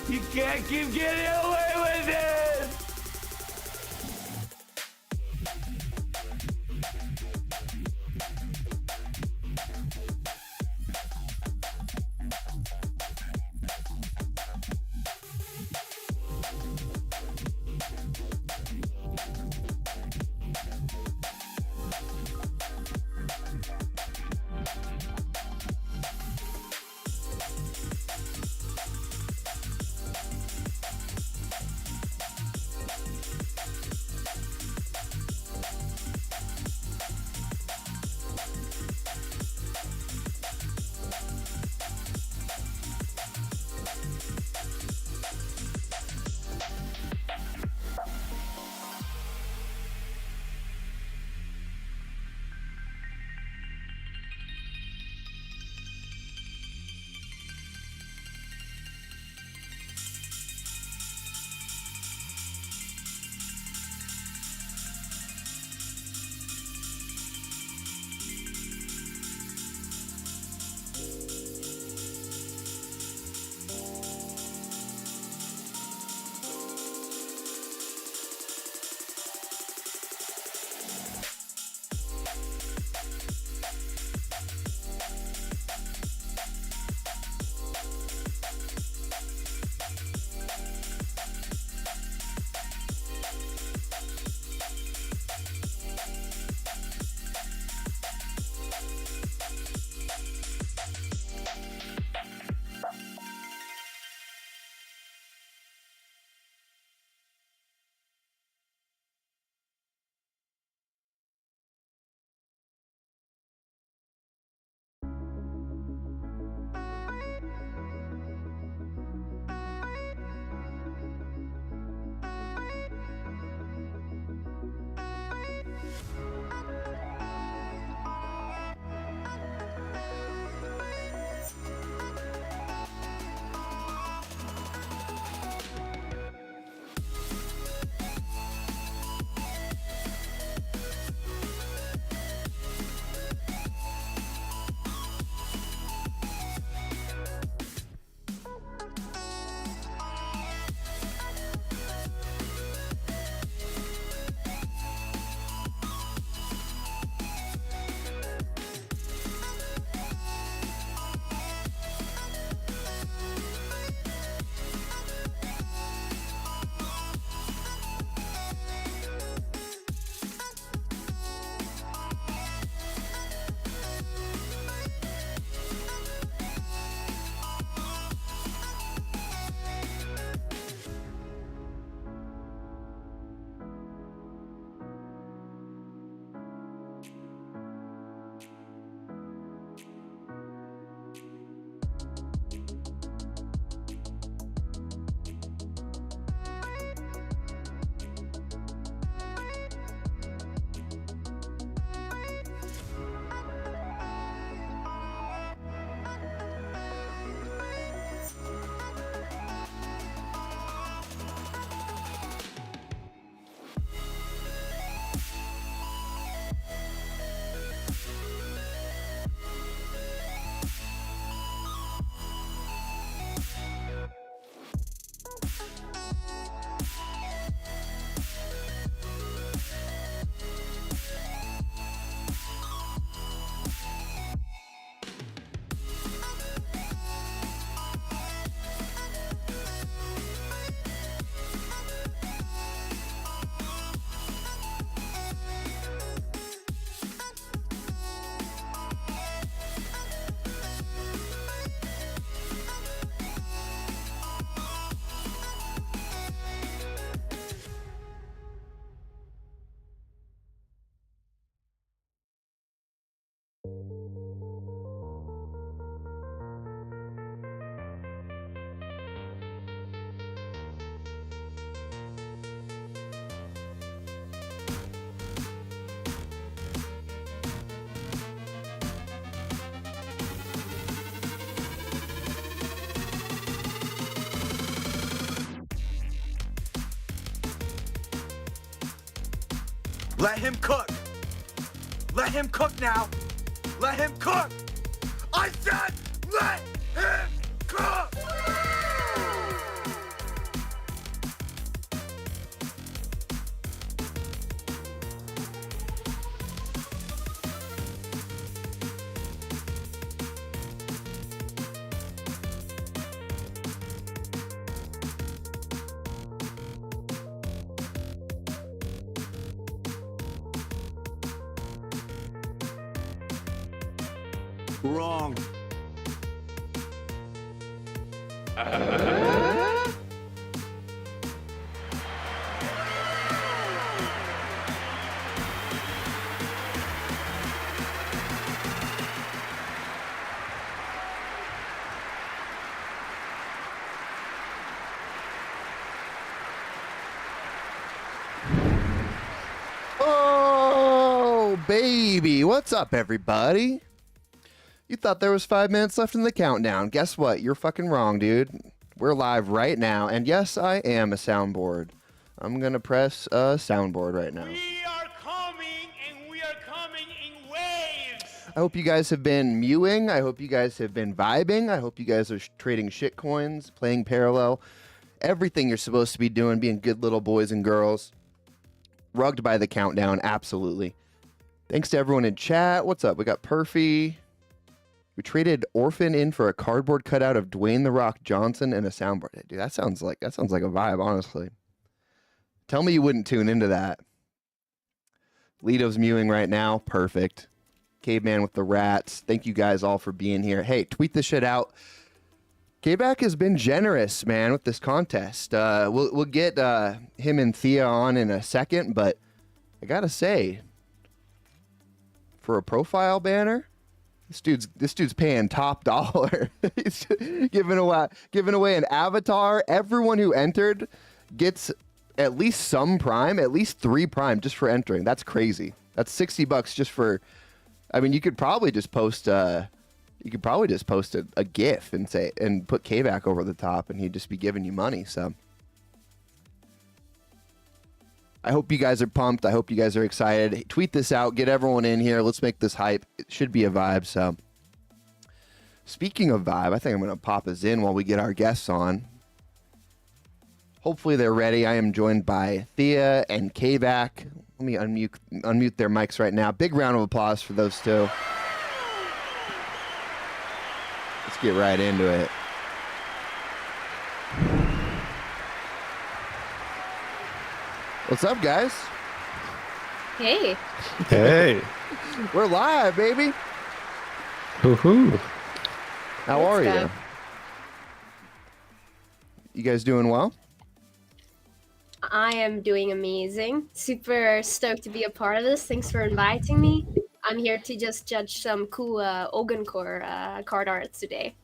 You can't keep getting away with it! Let him cook. Let him cook now. Let him cook. I said let him cook. Wrong. Oh, baby. What's up, everybody? You thought there was 5 minutes left in the countdown. Guess what? You're fucking wrong, dude. We're live right now. And yes, I am a soundboard. I'm going to press a soundboard right now. We are coming, and we are coming in waves. I hope you guys have been mewing. I hope you guys have been vibing. I hope you guys are trading shit coins, playing parallel. Everything you're supposed to be doing, being good little boys and girls. Rugged by the countdown, absolutely. Thanks to everyone in chat. What's up? We got Perfy. We traded Orphan in for a cardboard cutout of Dwayne The Rock Johnson and a soundboard. Dude, that sounds like a vibe, honestly. Tell me you wouldn't tune into that. Lito's mewing right now. Perfect. Caveman with the rats. Thank you guys all for being here. Hey, tweet this shit out. Kvak has been generous, man, with this contest. We'll get him and Thea on in a second, but I gotta say, for a profile banner, this dude's paying top dollar. He's giving away an avatar. Everyone who entered gets at least some prime, at least 3 prime just for entering. That's crazy. That's $60 just for. I mean, you could probably just post a GIF and put Kvak over the top, and he'd just be giving you money. So I hope you guys are pumped. I hope you guys are excited. Hey, tweet this out. Get everyone in here. Let's make this hype. It should be a vibe. So speaking of vibe, I think I'm going to pop us in while we get our guests on. Hopefully they're ready. I am joined by Thea and Kvak. Let me unmute their mics right now. Big round of applause for those two. Let's get right into it. What's up, guys? Hey. Hey. We're live, baby. Woohoo. How Let's are go. you? You guys doing well? I am doing amazing. Super stoked to be a part of this. Thanks for inviting me. I'm here to just judge some cool Oguncore card arts today.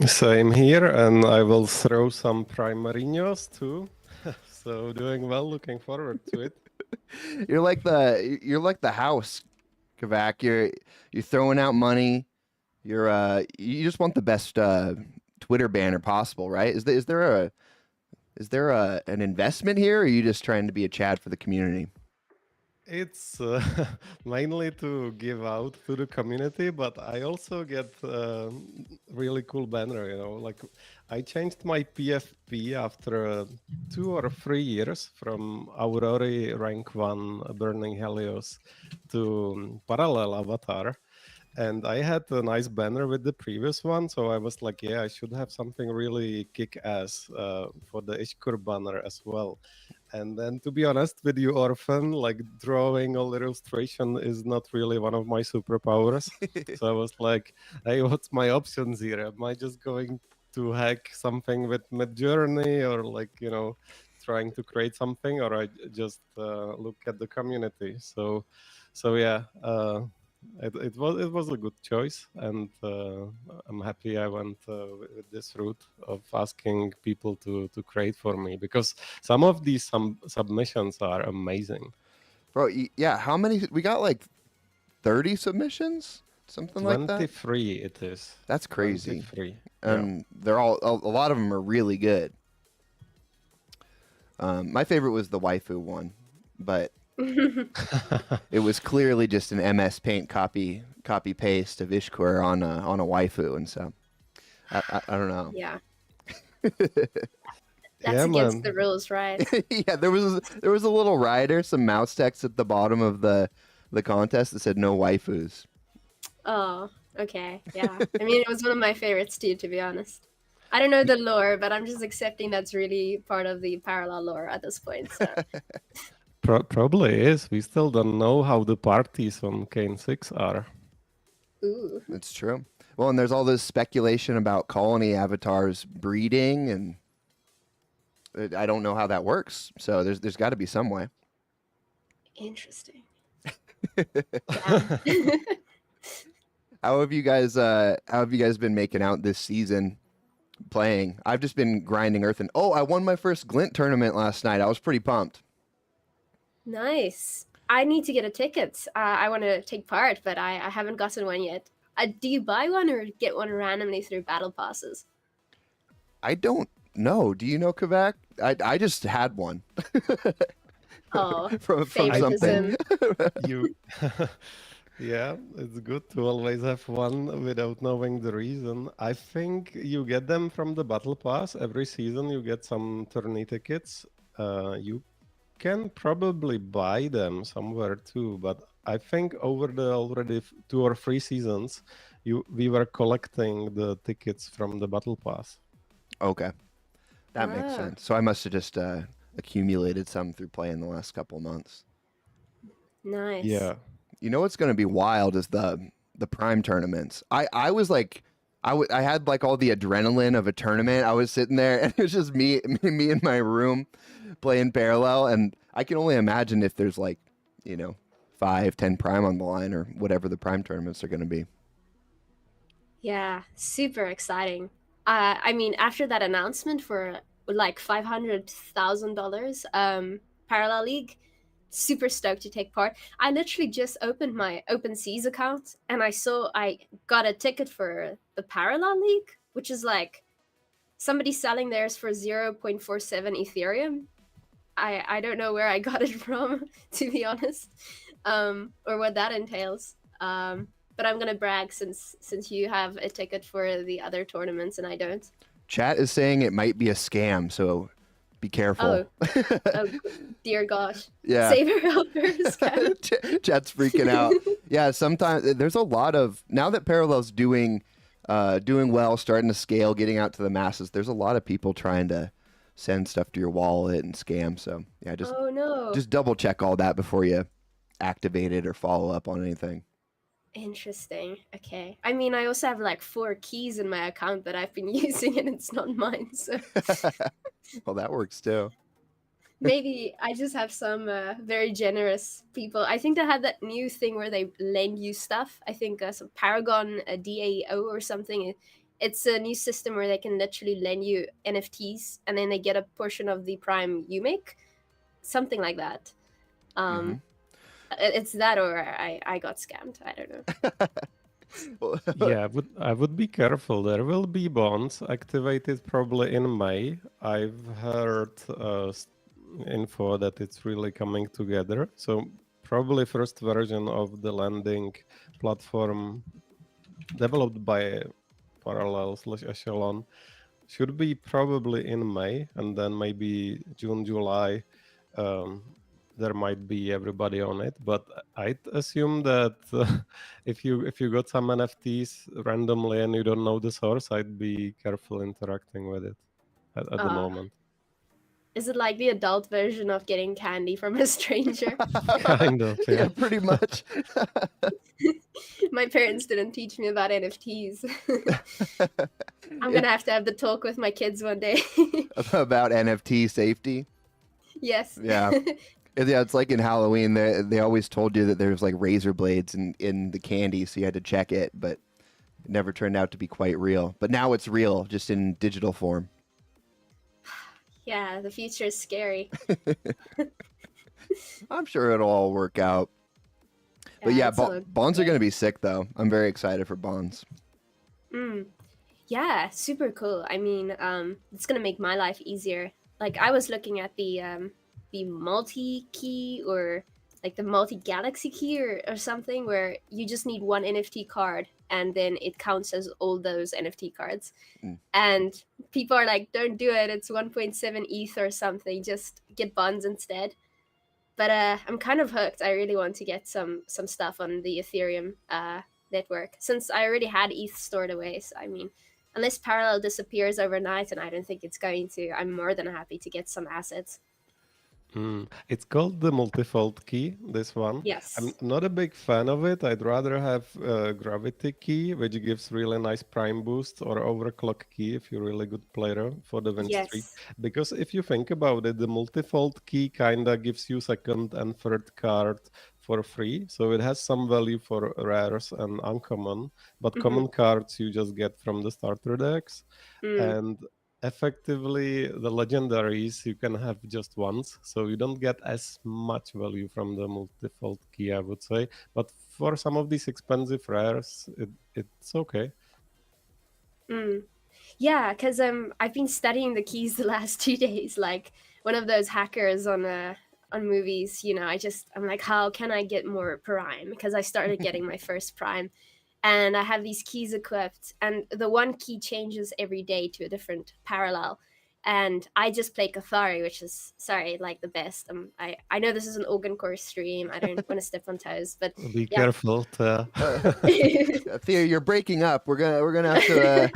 Same here, and I will throw some Primarinos too. So doing well, looking forward to it. You're like the house, Kvak. You're throwing out money. You just want the best Twitter banner possible, right? Is there an investment here, or are you just trying to be a Chad for the community? It's mainly to give out to the community, but I also get really cool banner, you know, like I changed my PFP after 2 or 3 years from Aurori rank 1 Burning Helios to Parallel Avatar. And I had a nice banner with the previous one, so I was like, yeah, I should have something really kick-ass for the Ishkur banner as well. And then, to be honest with you, Orphan, like drawing all illustration is not really one of my superpowers. So I was like, hey, what's my options here? Am I just going to hack something with Midjourney, or like, you know, trying to create something, or I just look at the community? So yeah. It was a good choice, and I'm happy I went with this route of asking people to create for me, because some of these submissions are amazing. Bro, yeah, how many? We got like 30 submissions? Something like that? 23 it is. That's crazy. 23. And they're all, a lot of them are really good. My favorite was the waifu one, but it was clearly just an MS Paint copy paste of Ishkur on a waifu, and so I don't know. Yeah. Yeah, That's against man. the rules, right? Yeah, there was a little rider, some mouse text at the bottom of the contest that said no waifus. Oh, okay. Yeah. I mean, it was one of my favorites too, to be honest. I don't know the lore, but I'm just accepting that's really part of the parallel lore at this point. So. Probably is. We still don't know how the parties on Kane 6 are. Ooh. It's true. Well, and there's all this speculation about colony avatars breeding, and I don't know how that works. So there's got to be some way. Interesting. Damn. How have you guys been making out this season playing? I've just been grinding Earth, and I won my first Glint tournament last night. I was pretty pumped. Nice. I need to get a ticket. I want to take part, but I haven't gotten one yet. Do you buy one or get one randomly through battle passes? I don't know. Do you know, Kvak? I just had one. Oh, from something. You, yeah, it's good to always have one without knowing the reason. I think you get them from the battle pass every season. You get some tourney tickets. You can probably buy them somewhere too, but I think over the already 2 or 3 seasons, we were collecting the tickets from the battle pass. Okay, that makes Ah. sense. So I must have just accumulated some through playing the last couple months. Nice. Yeah. You know what's going to be wild is the prime tournaments. I was like, I had like all the adrenaline of a tournament. I was sitting there, and it was just me in my room playing parallel, and I can only imagine if there's like, 5-10 prime on the line or whatever the prime tournaments are going to be. Yeah, super exciting. I mean, after that announcement for like $500,000 Parallel League, super stoked to take part. I literally just opened my OpenSeas account and I saw I got a ticket for the Parallel League, which is like somebody selling theirs for 0.47 Ethereum. I don't know where I got it from, to be honest, or what that entails. But I'm gonna brag since you have a ticket for the other tournaments and I don't. Chat is saying it might be a scam, so be careful. Oh dear gosh. Yeah. Save her helpers. Chat's freaking out. Yeah, sometimes there's a lot of, now that Parallel's doing well, starting to scale, getting out to the masses, there's a lot of people trying to send stuff to your wallet and scam. So yeah, Oh no. just double check all that before you activate it or follow up on anything. Interesting. Okay. I mean, I also have like 4 keys in my account that I've been using and it's not mine, so Well, that works too. maybe I just have some very generous people. I think they have that new thing where they lend you stuff. I think some Paragon DAO or something. It's a new system where they can literally lend you NFTs and then they get a portion of the prime you make. Something like that. It's that or I got scammed. I don't know. Yeah, I would be careful. There will be bonds activated probably in May. I've heard info that it's really coming together. So probably first version of the lending platform developed by Parallel/Echelon should be probably in May, and then maybe June, July. There might be everybody on it, but I'd assume that if you got some NFTs randomly and you don't know the source, I'd be careful interacting with it at the moment. Is it like the adult version of getting candy from a stranger? Kind of, yeah. Yeah, pretty much. My parents didn't teach me about NFTs. I'm gonna have to have the talk with my kids one day. About NFT safety. Yes. Yeah. Yeah, it's like in Halloween, they always told you that there's like razor blades in the candy, so you had to check it, but it never turned out to be quite real. But now it's real, just in digital form. Yeah, the future is scary. I'm sure it'll all work out. But yeah, bonds are going to be sick, though. I'm very excited for bonds. Yeah, super cool. I mean, it's gonna make my life easier. Like I was looking at the multi-key or like the multi-galaxy key or something where you just need one NFT card and then it counts as all those NFT cards. And people are like, don't do it. It's 1.7 ETH or something. Just get bonds instead. But I'm kind of hooked. I really want to get some stuff on the Ethereum network since I already had ETH stored away. So I mean, unless Parallel disappears overnight, and I don't think it's going to, I'm more than happy to get some assets. It's called the multifold key, this one. I'm Yes. not a big fan of it. I'd rather have gravity key, which gives really nice prime boost, or overclock key if you're a really good player for the win streak. Yes. Because if you think about it, the multifold key kinda gives you second and third card for free. So it has some value for rares and uncommon, but Mm-hmm. common cards you just get from the starter decks. Mm. And effectively the legendaries you can have just once, so you don't get as much value from the multifold key, I would say. But for some of these expensive rares, it's okay. Mm. Yeah, because I've been studying the keys the last 2 days, like one of those hackers on movies. I'm like, how can I get more prime? Because I started getting my first prime, and I have these keys equipped, and the one key changes every day to a different parallel. And I just play Cathari, which is sorry, like the best. I know this is an organ core stream. I don't want to step on toes, but Be yeah. careful. Thea, you're breaking up. We're gonna have to.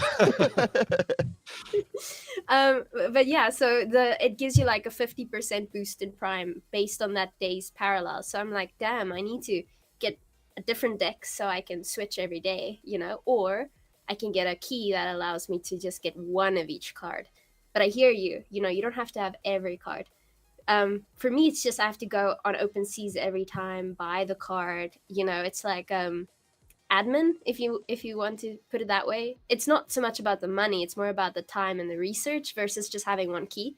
But yeah, so it gives you like a 50% boost in prime based on that day's parallel. So I'm like, damn, I need to get a different deck so I can switch every day, or I can get a key that allows me to just get one of each card. But I hear you, you don't have to have every card. For me, it's just I have to go on open seas every time, buy the card. It's like admin, if you want to put it that way. It's not so much about the money, it's more about the time and the research versus just having one key.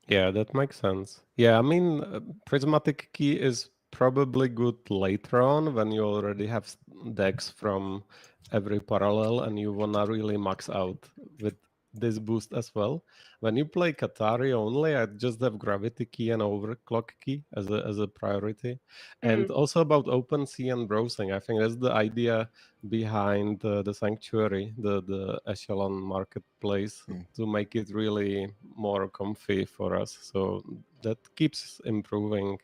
Yeah, that makes sense. Yeah, I mean, prismatic key is probably good later on when you already have decks from every parallel and you wanna really max out with this boost as well. When you play Qatari only, I just have gravity key and overclock key as a priority. And also about OpenSea and browsing, I think that's the idea behind the sanctuary, the echelon marketplace, to make it really more comfy for us. So that keeps improving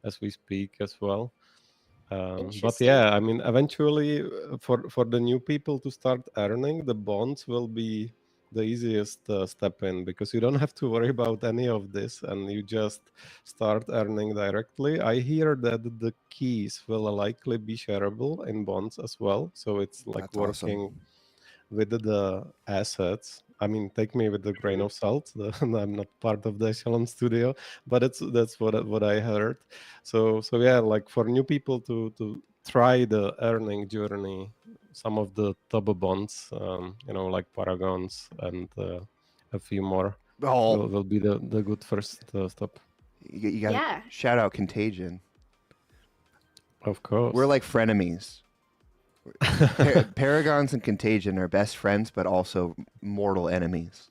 as we speak as well. But Interesting. yeah, I mean, eventually, for the new people to start earning, the bonds will be the easiest step in, because you don't have to worry about any of this and you just start earning directly. I hear that the keys will likely be shareable in bonds as well, so it's like That's working awesome. with the assets. I mean, take me with a grain of salt. I'm not part of the Echelon studio, but that's what I heard. So yeah, like for new people to try the earning journey, some of the top bonds, like Paragons and a few more, Oh, will be the good first stop. you got to Yeah. shout out Contagion. Of course. We're like frenemies. Paragons and Contagion are best friends, but also mortal enemies.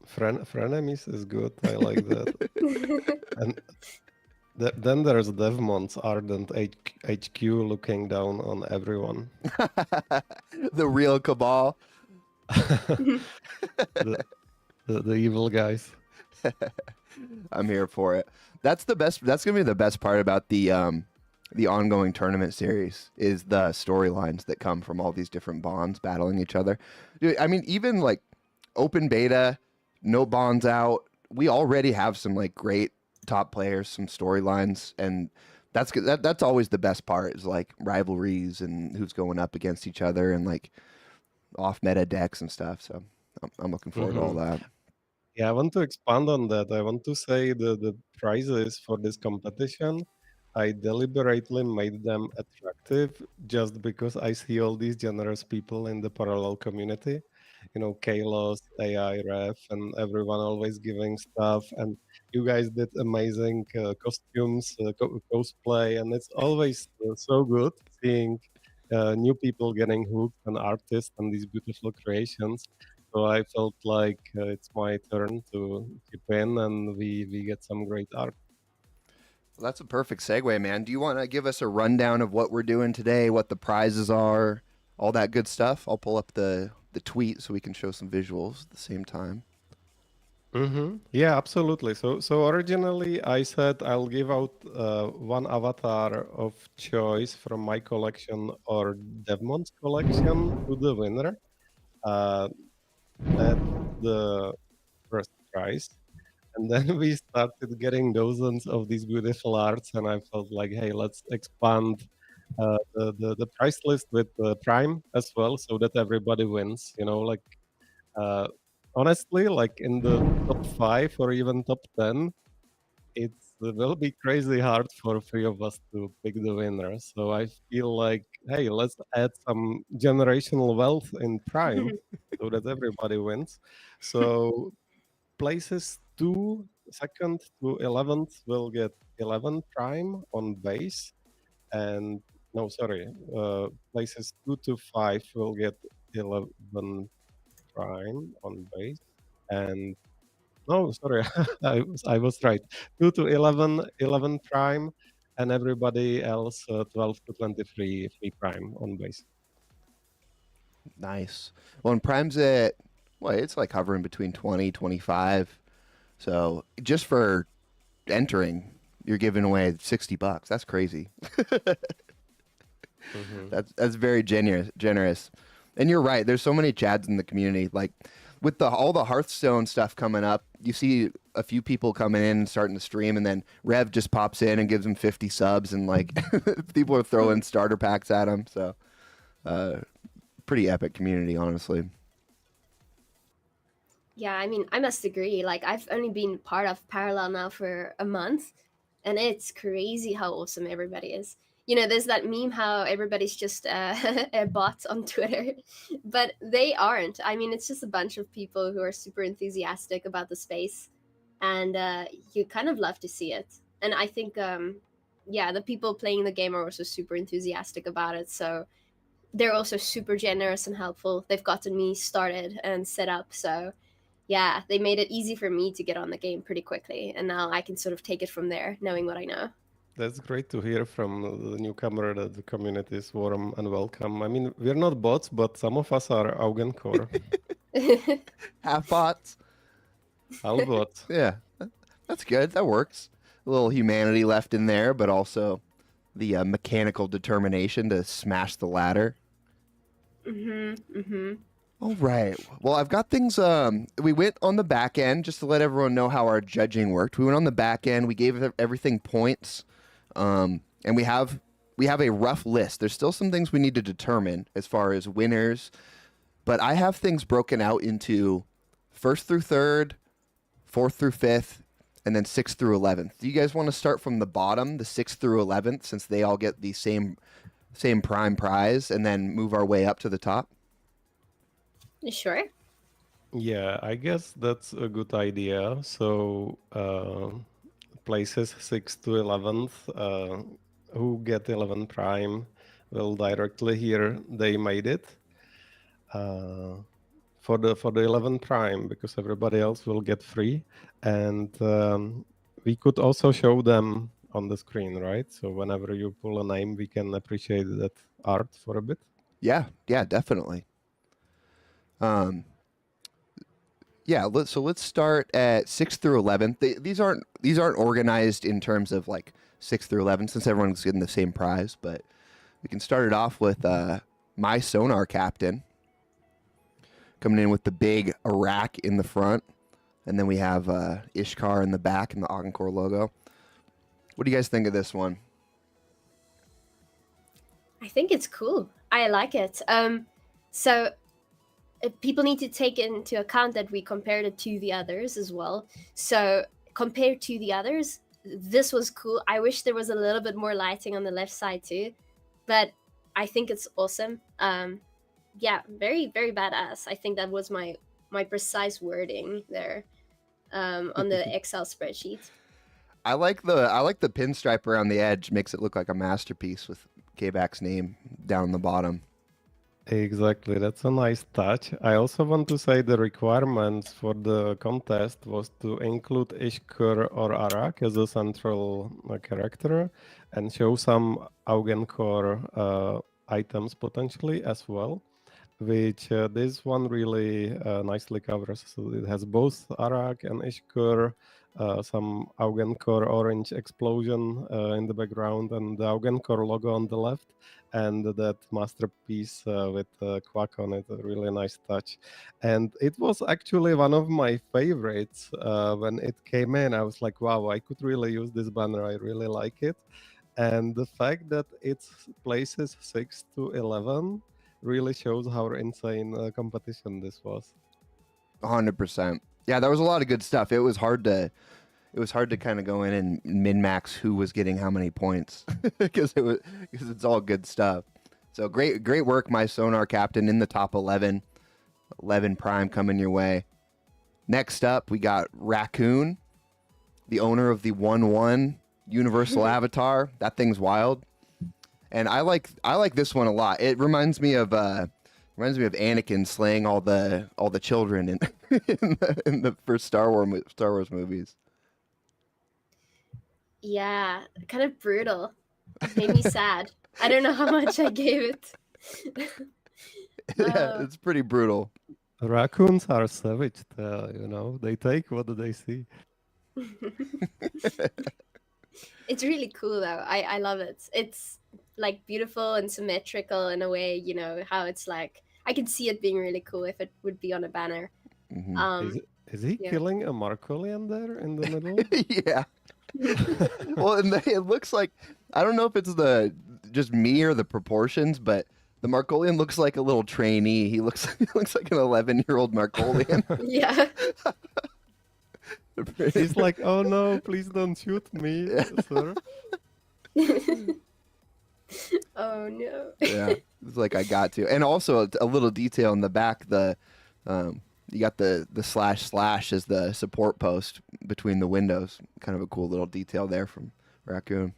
Frenemies is good. I like that. And then there's Devmon's Ardent HQ looking down on everyone. The real cabal. The evil guys. I'm here for it. That's the best. That's gonna be the best part about the ongoing tournament series is the storylines that come from all these different bonds battling each other. Dude, I mean, even like open beta, no bonds out. We already have some like great top players, some storylines, and that's good. That's always the best part is like rivalries and who's going up against each other and like off meta decks and stuff. So I'm looking forward to all that. Yeah, I want to expand on that. I want to say the prizes for this competition, I deliberately made them attractive just because I see all these generous people in the parallel community. Kalos, AI Ref, and everyone always giving stuff. And you guys did amazing costumes, cosplay, and it's always so good seeing new people getting hooked on artists and these beautiful creations. So I felt like it's my turn to chip in, and we get some great art. Well, that's a perfect segue, man. Do you want to give us a rundown of what we're doing today, what the prizes are, all that good stuff? I'll pull up the tweet so we can show some visuals at the same time. Yeah, absolutely. So originally I said I'll give out one avatar of choice from my collection or Devmon's collection to the winner. That's the first prize. And then we started getting dozens of these beautiful arts, and I felt like, hey, let's expand the price list with Prime as well, so that everybody wins. Like uh, honestly, like in the top 5 or even top 10, it will be crazy hard for 3 of us to pick the winner. So I feel like, hey, let's add some generational wealth in Prime so that everybody wins. So places 2nd to 11th will get 11 Prime on base, and no, sorry, places 2 to 5 will get 11 Prime on base, and no, sorry, I was right. 2 to 11, 11 Prime, and everybody else 12 to 23 free Prime on base. Nice. Well, and Prime's at, well, it's like hovering between 20, 25. So just for entering, you're giving away $60. That's crazy. Mhm. That's very generous. And you're right. There's so many Chads in the community. Like with all the Hearthstone stuff coming up, you see a few people coming in and starting to stream, and then Rev just pops in and gives them 50 subs, and like people are throwing starter packs at him. So pretty epic community, honestly. Yeah, I mean, I must agree. Like, I've only been part of Parallel now for a month, and it's crazy how awesome everybody is. There's that meme how everybody's just a bot on Twitter, but they aren't. I mean, it's just a bunch of people who are super enthusiastic about the space, and you kind of love to see it. And I think, yeah, the people playing the game are also super enthusiastic about it. So they're also super generous and helpful. They've gotten me started and set up. So yeah, they made it easy for me to get on the game pretty quickly, and now I can sort of take it from there, knowing what I know. That's great to hear from the newcomer that the community is warm and welcome. I mean, we're not bots, but some of us are Augencore. Half bots. All bots. Yeah, that's good. That works. A little humanity left in there, but also the mechanical determination to smash the ladder. All right. Well, I've got things. We went on the back end just to let everyone know how our judging worked. We went on the back end. We gave everything points, and we have a rough list. There's still some things we need to determine as far as winners, but I have things broken out into 1st through 3rd, 4th through 5th, and then 6th through 11th. Do you guys want to start from the bottom, the 6th through 11th, since they all get the same prime prize, and then move our way up to the top? Sure. Yeah, I guess that's a good idea. So places 6 to 11th, who get 11 Prime will directly hear they made it. For the 11 Prime, because everybody else will get free, and we could also show them on the screen, right? So whenever you pull a name, we can appreciate that art for a bit. Yeah, definitely. Yeah, let's start at 6th through 11th. These aren't organized in terms of like 6th through 11th, since everyone's getting the same prize, but we can start it off with my Sonar Captain coming in with the big Iraq in the front, and then we have Ishkar in the back and the Augencore logo. What do you guys think of this one? I think it's cool. I like it. So people need to take into account that we compared it to the others as well. So compared to the others, this was cool. I wish there was a little bit more lighting on the left side too, but I think it's awesome. Yeah, very very badass. I think that was my precise wording there on the Excel spreadsheet. I like the pinstripe around the edge. Makes it look like a masterpiece with Kvak's name down the bottom. Exactly, that's a nice touch. I also want to say the requirements for the contest was to include Ishkur or Arak as a central character and show some Augencore items potentially as well, which this one really nicely covers. So it has both Arak and Ishkur, some Augencore orange explosion in the background, and the Augencore logo on the left. and that masterpiece with Kvak on it, a really nice touch. And it was actually one of my favorites when it came in. I was like, wow, I could really use this banner. I really like it. And the fact that it's places 6 to 11 really shows how insane competition this was. 100%. Yeah, there was a lot of good stuff. It was hard to kind of go in and min-max who was getting how many points because it's all good stuff. So great work, my Sonar captain, in the top 11. 11 prime coming your way. Next up, we got Raccoon, the owner of the 1-1 universal avatar. That thing's wild. And I like this one a lot. It reminds me of Anakin slaying all the children in in the first Star Wars movies. Yeah, kind of brutal. It made me sad. I don't know how much I gave it. Yeah, it's pretty brutal. Raccoons are savage, they take what they see. It's really cool though. I love it. It's like beautiful and symmetrical in a way, how it's like I can see it being really cool if it would be on a banner. Mm-hmm. Is he yeah. killing a Markolian there in the middle? Yeah. Well, and it looks like, I don't know if it's just me or the proportions, but the Markolian looks like a little trainee. He looks like an 11-year-old Markolian. Yeah. He's like, oh no, please don't shoot me, sir. Oh no. Yeah, it's like I got to. And also a little detail in the back, you got the // as the support post between the windows. Kind of a cool little detail there from Raccoon.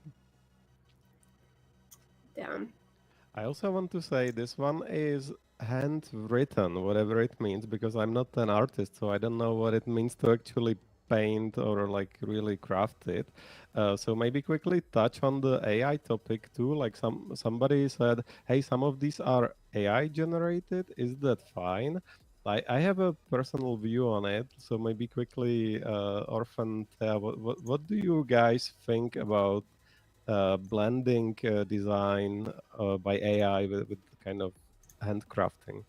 Damn. I also want to say this one is handwritten, whatever it means, because I'm not an artist, so I don't know what it means to actually paint or like really craft it. So maybe quickly touch on the AI topic too. Like somebody said, hey, some of these are AI generated. Is that fine? I have a personal view on it, so maybe quickly, Orphan, what do you guys think about blending design by AI with kind of handcrafting?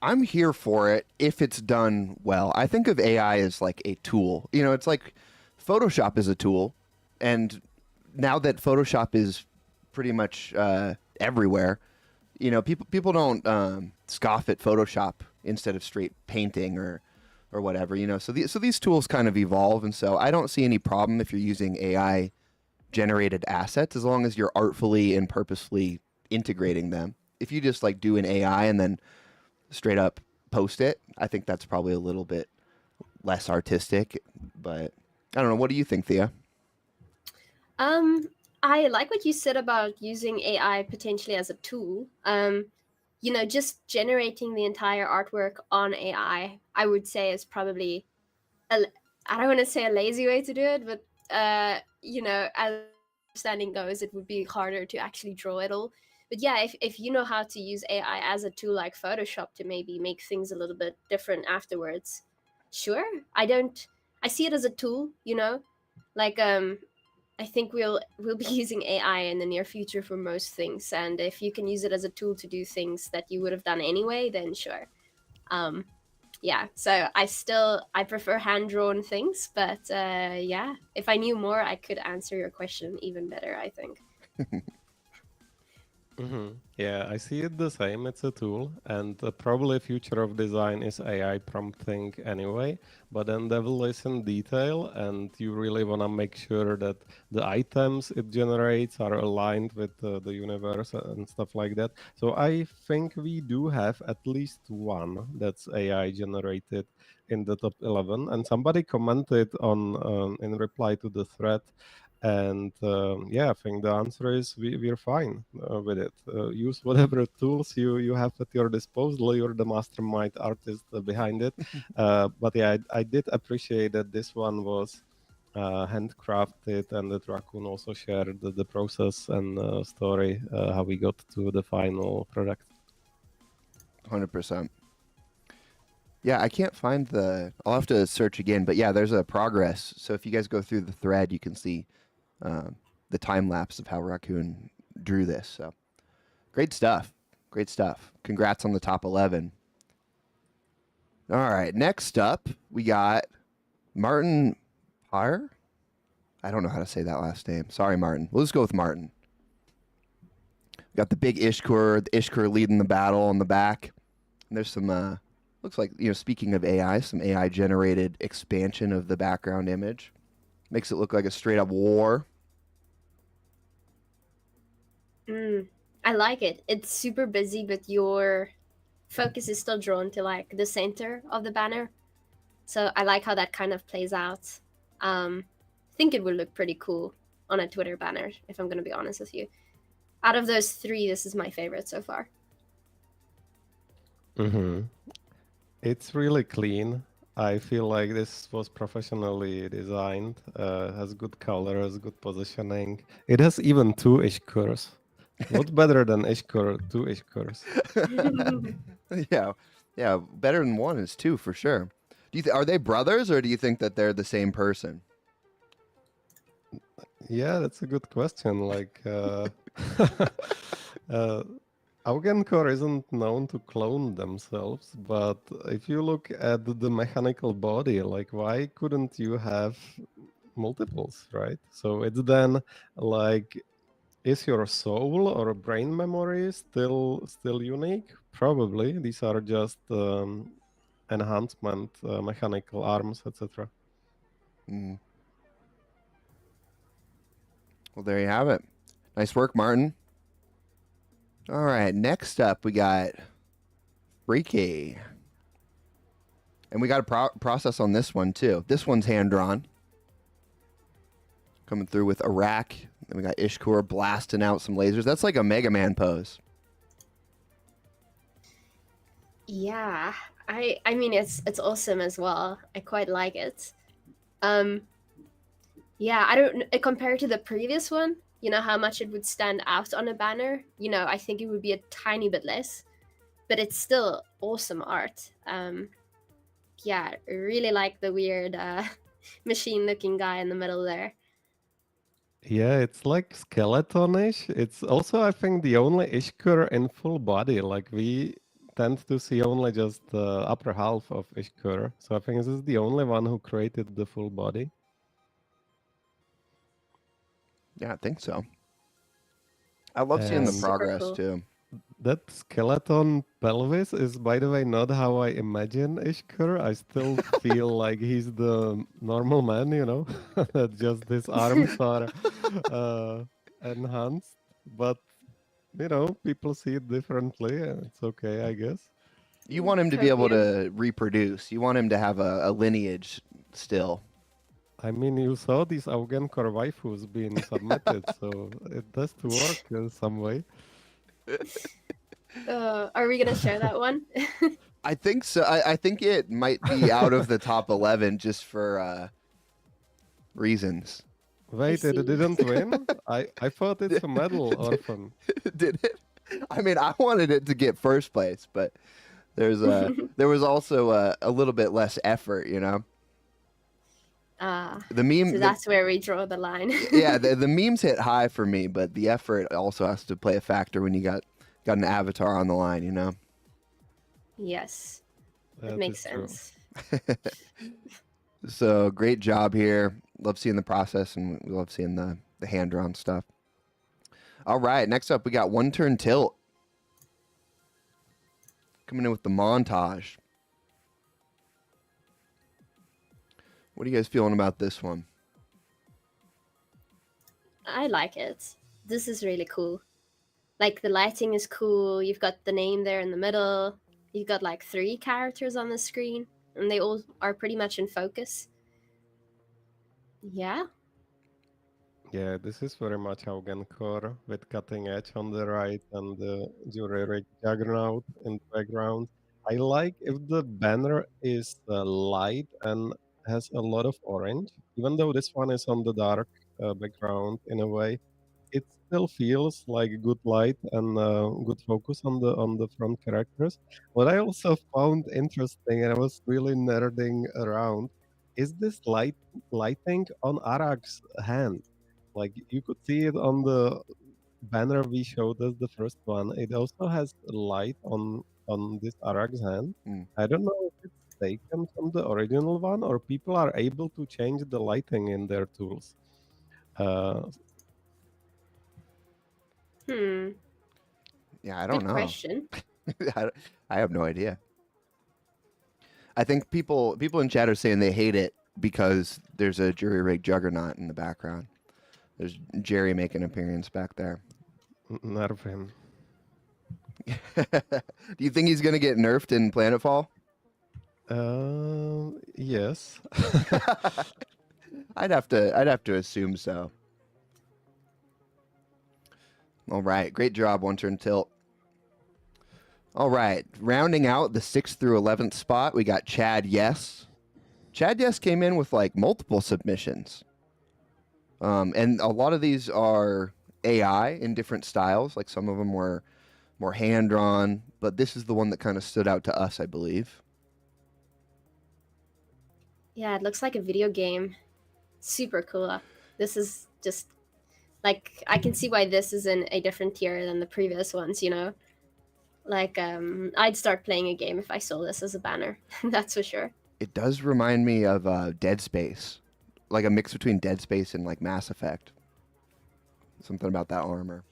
I'm here for it if it's done well. I think of AI as like a tool. It's like Photoshop is a tool, and now that Photoshop is pretty much everywhere, people don't scoff at Photoshop instead of straight painting or whatever. So these tools kind of evolve, and so I don't see any problem if you're using AI generated assets as long as you're artfully and purposefully integrating them. If you just like do an AI and then straight up post it, I think that's probably a little bit less artistic, but I don't know. What do you think, Thea? I like what you said about using AI potentially as a tool. Just generating the entire artwork on AI, I would say is probably I don't want to say a lazy way to do it, but as understanding goes, it would be harder to actually draw it all. But yeah, if you know how to use AI as a tool like Photoshop to maybe make things a little bit different afterwards, sure. I see it as a tool, like I think we'll be using AI in the near future for most things, and if you can use it as a tool to do things that you would have done anyway, then sure. Yeah, so I prefer hand-drawn things, but yeah, if I knew more, I could answer your question even better, I think. Yeah, I see it the same. It's a tool, and probably future of design is AI prompting anyway. But then devil is in detail, and you really want to make sure that the items it generates are aligned with the universe and stuff like that. So I think we do have at least one that's AI generated in the top 11. And somebody commented on in reply to the thread. And yeah, I think the answer is we're fine with it. Use whatever tools you have at your disposal. You're the mastermind artist behind it. But yeah, I did appreciate that this one was handcrafted, and that Raccoon also shared the process and story, how we got to the final product. 100%. Yeah, I can't find I'll have to search again, but yeah, there's a progress. So if you guys go through the thread, you can see the time lapse of how Raccoon drew this. So Great stuff. Great stuff. Congrats on the top 11. All right. Next up, we got Martin Pyre. I don't know how to say that last name. Sorry, Martin. We'll just go with Martin. Got the big Ishkur, the Ishkur leading the battle on the back. And there's some, looks like, speaking of AI, some AI generated expansion of the background image. Makes it look like a straight up war. I like it. It's super busy, but your focus is still drawn to like the center of the banner. So I like how that kind of plays out. I think it would look pretty cool on a Twitter banner, if I'm going to be honest with you. Out of those three, this is my favorite so far. It's really clean. I feel like this was professionally designed. Has good color, has good positioning. It has even 2 Ishkurs. What better than Ishkur? 2 Ishkurs. Yeah. Better than 1 is 2 for sure. Are they brothers, or do you think that they're the same person? Yeah, that's a good question. Like, Augenkor isn't known to clone themselves, but if you look at the mechanical body, like, why couldn't you have multiples, right? So it's then like, is your soul or brain memory still unique? Probably. These are just enhancement, mechanical arms, etc. Well, there you have it. Nice work, Martin. All right, next up we got Freaky. And we got a process on this one too. This one's hand-drawn. Coming through with Iraq. Then we got Ishkur blasting out some lasers. That's like a Mega Man pose. Yeah, I mean it's awesome as well. I quite like it. Yeah, I don't compared to the previous one, how much it would stand out on a banner. I think it would be a tiny bit less, but it's still awesome art. Yeah, I really like the weird machine-looking guy in the middle there. Yeah, it's like skeletonish. It's also, I think, the only Ishkur in full body. Like, we tend to see only just the upper half of Ishkur. So I think this is the only one who created the full body. Yeah, I think so. I love seeing the And progress cool. too. that skeleton pelvis is, by the way, not how I imagine Ishkur. I still feel like he's the normal man, that just his arms are enhanced. But, people see it differently, and it's okay, I guess. You want him to be able Totally. to reproduce. You want him to have a lineage still. I mean, you saw these Augenkor waifus being submitted, so it has to work in some way. Are we gonna share that one? I think so. I think it might be out of the top 11 just for reasons. Wait, see. it didn't win? I thought it's a medal orphan. Did it? I mean, I wanted it to get first place, but there was also a little bit less effort, The meme. So that's where we draw the line. Yeah, the memes hit high for me, but the effort also has to play a factor when you got an avatar on the line, Yes, That it makes is true. sense. So great job here. Love seeing the process, and we love seeing the hand-drawn stuff. All right, next up we got One Turn Tilt. Coming in with the montage. What are you guys feeling about this one? I like it. This is really cool. Like the lighting is cool. You've got the name there in the middle. You've got like 3 characters on the screen, and they all are pretty much in focus. Yeah. Yeah, this is very much Augenkor with cutting edge on the right and the Jureric juggernaut in the background. I like if the banner is light and has a lot of orange, even though this one is on the dark background in a way. It still feels like good light and good focus on the front characters. What I also found interesting, and I was really nerding around, is this lighting on Arak's hand. Like, you could see it on the banner we showed as the first one, it also has a light on this Arak's hand. Mm. I don't know if it's taken from the original one or people are able to change the lighting in their tools. Hmm. Yeah, I don't Good know. question. I have no idea. I think people in chat are saying they hate it because there's a jury rig juggernaut in the background. There's Jerry making an appearance back there. Nerf him. Do you think he's gonna get nerfed in Planetfall? Yes. I'd have to assume so. All right, great job, One Turn Tilt. All right, rounding out the 6th through 11th spot, we got Chad Yes. Chad Yes came in with like multiple submissions. And a lot of these are AI in different styles. Like some of them were more hand drawn, but this is the one that kind of stood out to us, I believe. Yeah, it looks like a video game. Super cool. This is just like I can see why this is in a different tier than the previous ones, you know? Like I'd start playing a game if I saw this as a banner. That's for sure. It does remind me of Dead Space, like a mix between Dead Space and like Mass Effect. Something about that armor.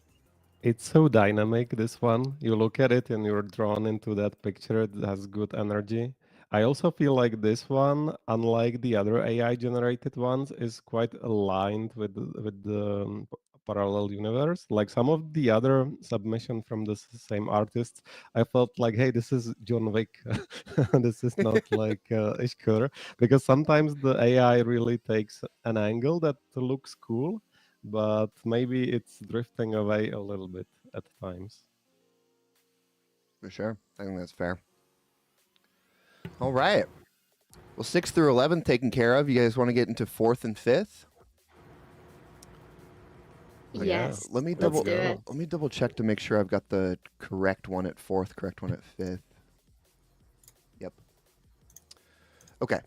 It's so dynamic, this one. You look at it and you're drawn into that picture. It has good energy. I also feel like this one, unlike the other AI-generated ones, is quite aligned with the parallel universe. Like some of the other submission from the same artists, I felt like, hey, this is John Wick. This is not like Ishkur. Because sometimes the AI really takes an angle that looks cool, but maybe it's drifting away a little bit at times. For sure. I think that's fair. All right. Well, 6th through 11th taken care of. You guys want to get into 4th and 5th? Yes. Let me Let's do it. Let me double check to make sure I've got the correct one at 4th, correct one at 5th. Yep. Okay.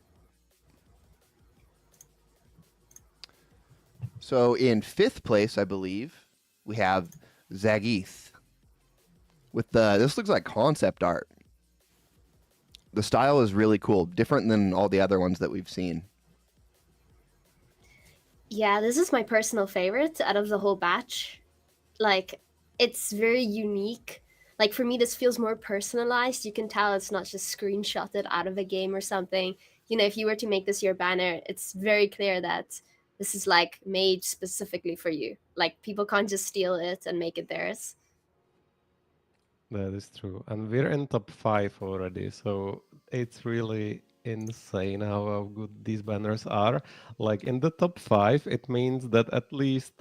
So in 5th place, I believe, we have Zageeth. With this looks like concept art. The style is really cool, different than all the other ones that we've seen. Yeah, this is my personal favorite out of the whole batch. Like, it's very unique. Like, for me, this feels more personalized. You can tell it's not just screenshotted out of a game or something. You know, if you were to make this your banner, it's very clear that this is like made specifically for you. Like, people can't just steal it and make it theirs. That is true. And we're in top 5 already, so it's really insane how good these banners are. Like in the top 5, it means that at least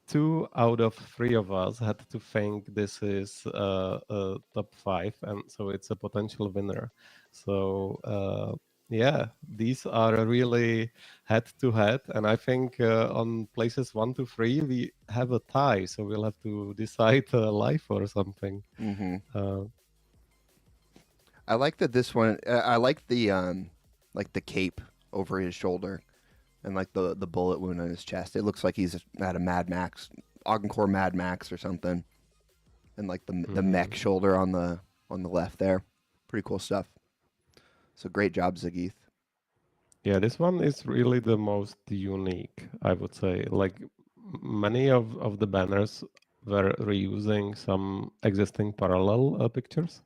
2 out of 3 of us had to think this is a top 5, and so it's a potential winner. So yeah, these are really head to head, and I think on places 1 to 3 we have a tie, so we'll have to decide life or something. Mm-hmm. I like that this one. I like the cape over his shoulder, and like the bullet wound on his chest. It looks like he's at a Mad Max, Augencore Mad Max or something, and like the mech shoulder on the left there. Pretty cool stuff. So great job, Zageeth. Yeah, this one is really the most unique, I would say. Like many of the banners were reusing some existing parallel pictures.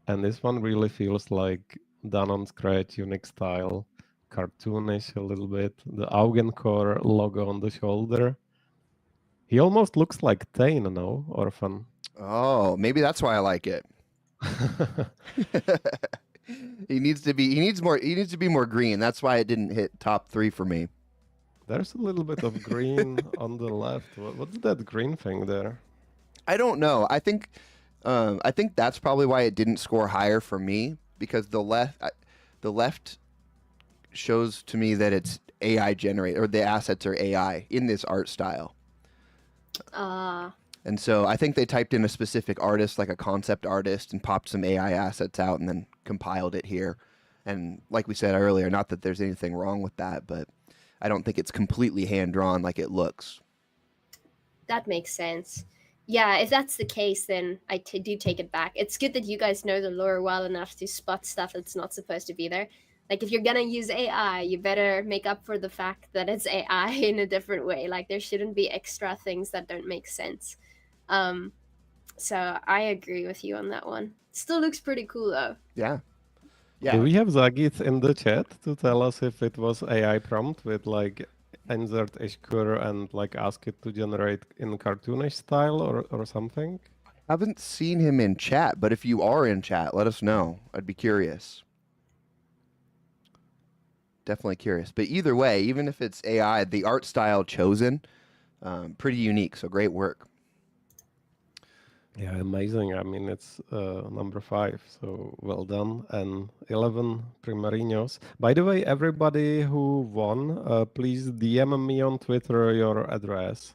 And this one really feels like done on scratch, unique style, cartoonish a little bit. The Augencore logo on the shoulder. He almost looks like Tane, no? Orphan. Oh, maybe that's why I like it. He needs to be more green. That's why it didn't hit top 3 for me. There's a little bit of green on the left. What's that green thing there? I don't know. I think that's probably why it didn't score higher for me, because the left shows to me that it's AI generated, or the assets are AI in this art style. And so I think they typed in a specific artist, like a concept artist, and popped some AI assets out and then compiled it here. And like we said earlier, not that there's anything wrong with that, but I don't think it's completely hand drawn like it looks. That makes sense. Yeah, if that's the case, then I do take it back. It's good that you guys know the lore well enough to spot stuff that's not supposed to be there. Like, if you're gonna use AI, you better make up for the fact that it's AI in a different way. Like, there shouldn't be extra things that don't make sense. Um, so I agree with you on that one. Still looks pretty cool though. Yeah. Do Yeah. we have Zagit in the chat to tell us if it was AI prompt with like insert Ishkur and like ask it to generate in cartoonish style or something? Haven't seen him in chat, but if you are in chat, let us know. I'd be curious. Definitely curious. But either way, even if it's AI, the art style chosen, pretty unique. So great work. Yeah, amazing. I mean, it's number 5, so well done. And 11 primarinos. By the way, everybody who won, please DM me on Twitter your address.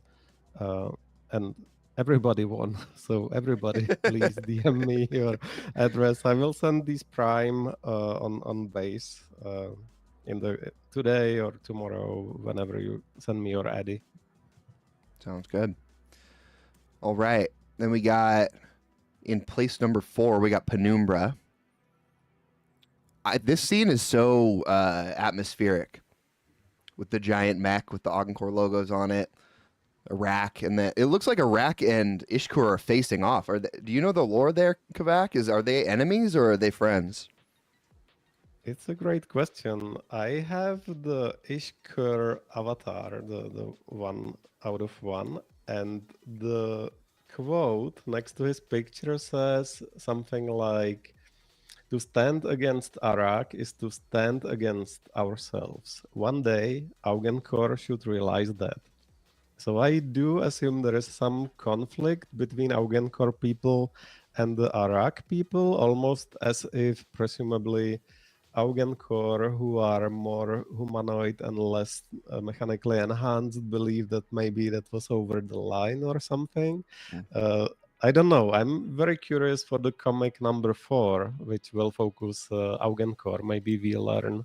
And everybody won. So everybody, please DM me your address. I will send this prime on base in the today or tomorrow, whenever you send me your addy. Sounds good. All right. Then we got in place number 4, we got Penumbra. This scene is so atmospheric with the giant mech with the Augencore logos on it, Iraq, and it looks like Iraq and Ishkur are facing off. Do you know the lore there, Kvak? Are they enemies or are they friends? It's a great question. I have the Ishkur avatar, the 1 out of 1, and the quote next to his picture says something like, "To stand against Arak is to stand against ourselves. One day, Augenkor should realize that." So I do assume there is some conflict between Augenkor people and the Arak people, almost as if presumably Augenkor, who are more humanoid and less mechanically enhanced, believe that maybe that was over the line or something. I don't know. I'm very curious for the comic number 4, which will focus Augenkor. Maybe we learn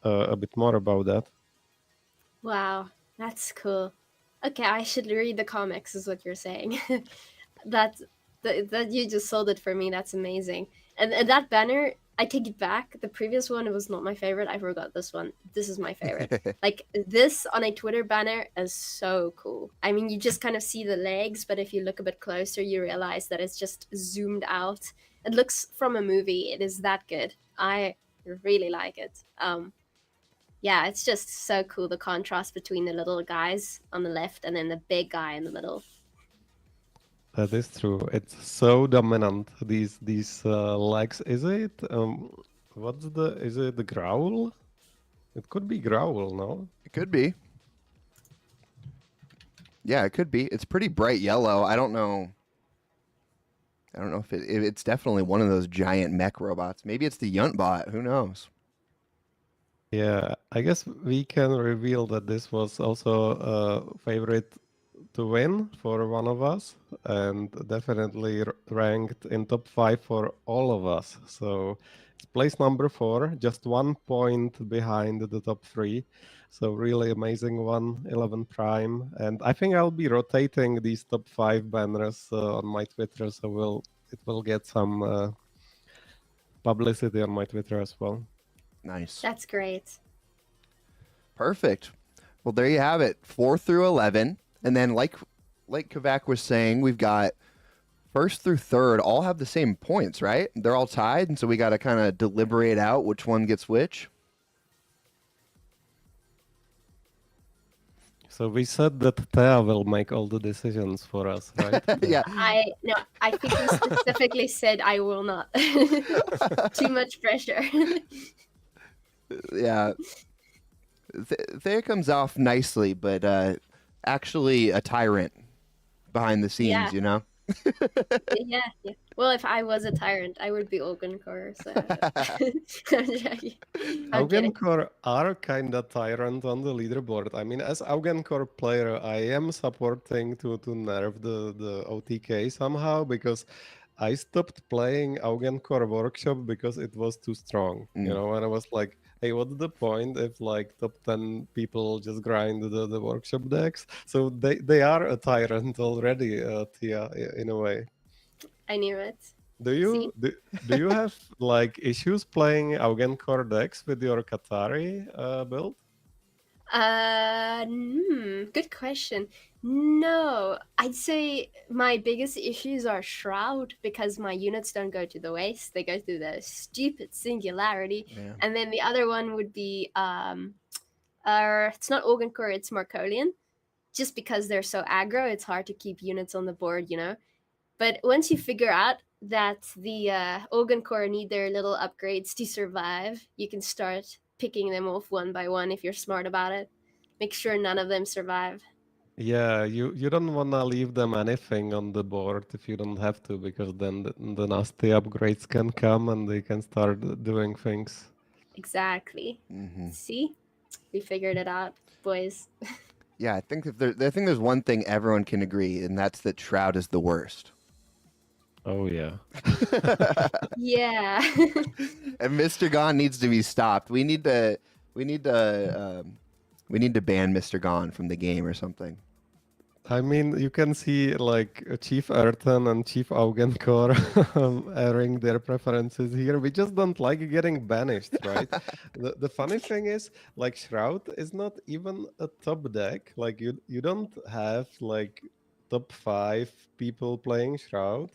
a bit more about that. Wow, that's cool. Okay, I should read the comics, is what you're saying. that you just sold it for me. That's amazing. And that banner, I take it back. The previous one was not my favorite. I forgot this one. This is my favorite. Like, this on a Twitter banner is so cool. I mean, you just kind of see the legs, but if you look a bit closer, you realize that it's just zoomed out. It looks from a movie. It is that good. I really like it. Yeah, it's just so cool, the contrast between the little guys on the left and then the big guy in the middle. That is true. It's so dominant. These legs. Is it is it the growl? It could be growl, no? It could be. Yeah, it could be. It's pretty bright yellow. I don't know if it's definitely one of those giant mech robots. Maybe it's the Yuntbot. Who knows? Yeah, I guess we can reveal that this was also a favorite to win for one of us, and definitely ranked in top 5 for all of us. So it's place number 4, just 1 point behind the top 3. So really amazing one, 11 Prime. And I think I'll be rotating these top 5 banners on my Twitter, so it will get some publicity on my Twitter as well. Nice. That's great. Perfect. Well, there you have it. 4 through 11. And then like Kvak was saying, we've got 1st through 3rd all have the same points, right? They're all tied, and so we got to kind of deliberate out which one gets which. So we said that Thea will make all the decisions for us, right? Yeah. I think we specifically said I will not. Too much pressure. Yeah. Thea comes off nicely, but actually a tyrant behind the scenes, Yeah. you know? Yeah. Well, if I was a tyrant, I would be Augenkor. So. I'm kidding. Augenkor are kind of tyrant on the leaderboard. I mean, as Augenkor player, I am supporting to nerf the OTK somehow, because I stopped playing Augencore Workshop because it was too strong. You know, and I was like, hey, what's the point if like top 10 people just grind the workshop decks? So they are a tyrant already, Tia, in a way. I knew it. Do See? you do you have like issues playing Augencore decks with your Qatari build? Good question. No, I'd say my biggest issues are Shroud because my units don't go to the waste. They go to the stupid Singularity. Yeah. And then the other one would be it's not Organcore, it's Markolian. Just because they're so aggro, it's hard to keep units on the board, you know. But once you figure out that the Organcore need their little upgrades to survive, you can start picking them off one by one if you're smart about it. Make sure none of them survive. Yeah, you don't wanna leave them anything on the board if you don't have to, because then the nasty upgrades can come and they can start doing things. Exactly. See? We figured it out, boys. Yeah, I think there's one thing everyone can agree, and that's that Shroud is the worst. Oh yeah. Yeah. And Mr. Gone needs to be stopped. We need to ban Mr. Gone from the game or something. I mean, you can see like Chief Earthen and Chief Augencore airing their preferences here. We just don't like getting banished, right? The funny thing is, like Shroud is not even a top deck. Like you don't have like top 5 people playing Shroud.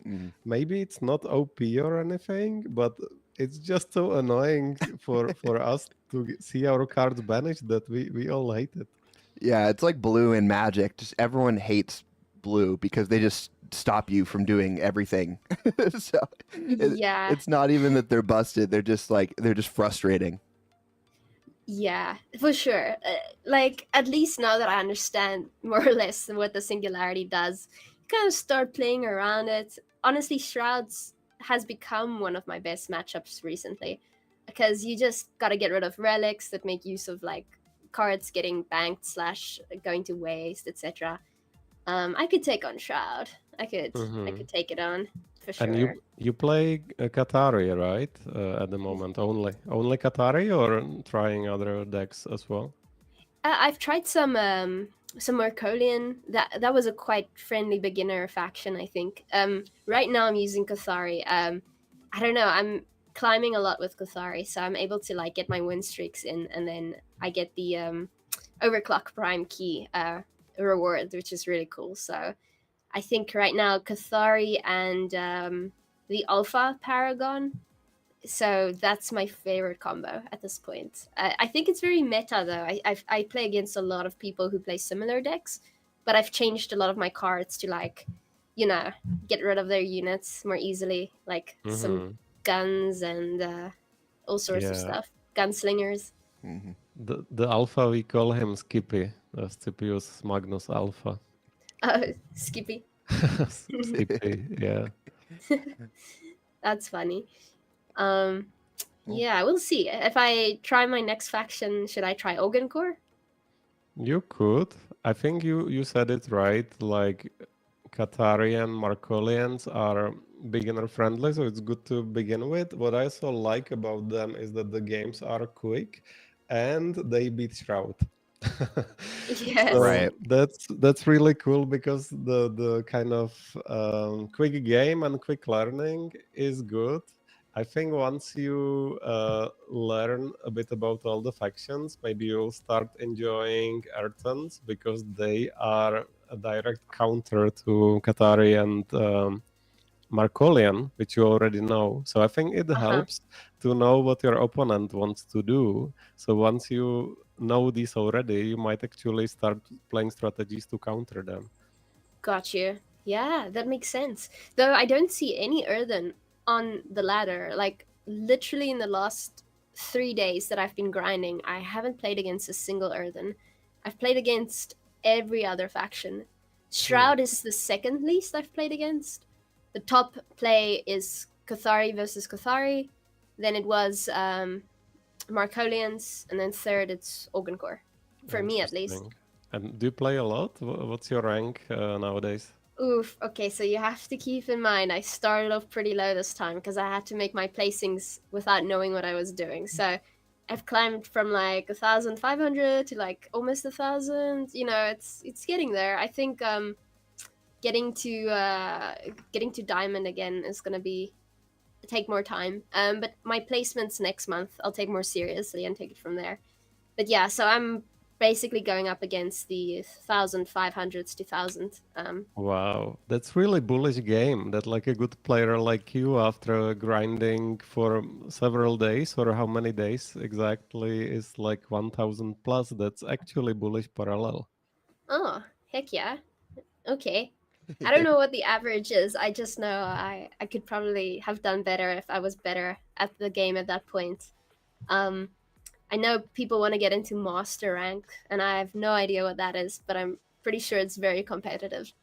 Maybe it's not OP or anything, but it's just so annoying for us to see our cards banished that we all hate it. Yeah, it's like Blue in Magic. Just everyone hates Blue because they just stop you from doing everything. So Yeah. it's not even that they're busted. They're just frustrating. Yeah, for sure. Like, at least now that I understand more or less what the Singularity does, kind of start playing around it. Honestly, Shrouds has become one of my best matchups recently because you just gotta get rid of relics that make use of like cards getting banked / going to waste, etc. I could take on Shroud. I could take it on for sure. And you play Qatari, right? At the moment, only Qatari, or trying other decks as well? I've tried some Markolian. That was a quite friendly beginner faction, I think. Right now I'm using Cathari. I don't know. I'm climbing a lot with Cathari, so I'm able to like get my win streaks in, and then I get the overclock prime key reward, which is really cool. So I think right now Cathari and the Alpha Paragon. So that's my favorite combo at this point. I think it's very meta though. I play against a lot of people who play similar decks, but I've changed a lot of my cards to like, you know, get rid of their units more easily, like some guns and all sorts of stuff. Gunslingers. The Alpha, we call him Skippy. Scipius Magnus Alpha. Skippy. Skippy, yeah. That's funny. Yeah, we'll see. If I try my next faction, should I try Ogancore? You could. I think you said it right. Like Qatari and Markolians are beginner friendly, so it's good to begin with. What I also like about them is that the games are quick and they beat Shroud. Yes. So Right. that's really cool because the kind of quick game and quick learning is good. I think once you learn a bit about all the factions, maybe you'll start enjoying Earthens because they are a direct counter to Qatari and Markolian, which you already know. So I think it helps to know what your opponent wants to do. So once you know these already, you might actually start playing strategies to counter them. Got you. Yeah, that makes sense. Though I don't see any Earthen on the ladder. Like, literally in the last 3 days that I've been grinding, I haven't played against a single Earthen. I've played against every other faction. Shroud is the second least I've played against. The top play is Cathari versus Cathari. Then it was Markolians, and then third it's Ogancore. For me, at least. And do you play a lot? What's your rank nowadays? Oof. Okay, so you have to keep in mind I started off pretty low this time because I had to make my placings without knowing what I was doing. So I've climbed from like 1,500 to like almost 1,000. You know, it's getting there. I think getting to getting to diamond again is gonna be take more time. But my placements next month I'll take more seriously and take it from there. But yeah, so I'm basically going up against the 1,500s to 1,000. Wow, that's really bullish game. That like a good player like you, after grinding for several days, or how many days exactly, is like 1,000 plus. That's actually bullish parallel. Oh, heck yeah. Okay. I don't know what the average is. I just know I could probably have done better if I was better at the game at that point. Um, I know people want to get into master rank, and I have no idea what that is, but I'm pretty sure it's very competitive.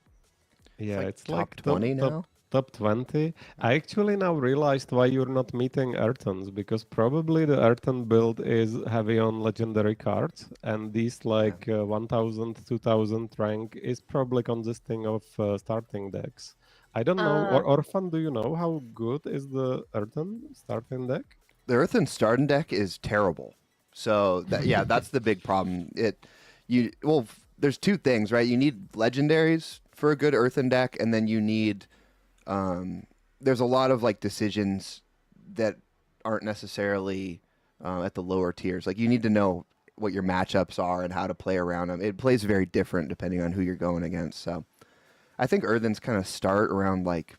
Yeah, like it's top like 20 top now. top 20. I actually now realized why you're not meeting Earthens, because probably the Earthen build is heavy on legendary cards, and these Yeah. like 1000, 2000 rank is probably consisting of starting decks. I don't know. Or Uh, Orphan, do you know how good is the Earthen starting deck? The Earthen starting deck is terrible. So that yeah, that's the big problem. There's two things, right? You need legendaries for a good Earthen deck, and then you need there's a lot of like decisions that aren't necessarily at the lower tiers. Like you need to know what your matchups are and how to play around them. It plays very different depending on who you're going against. So I think Earthens kind of start around like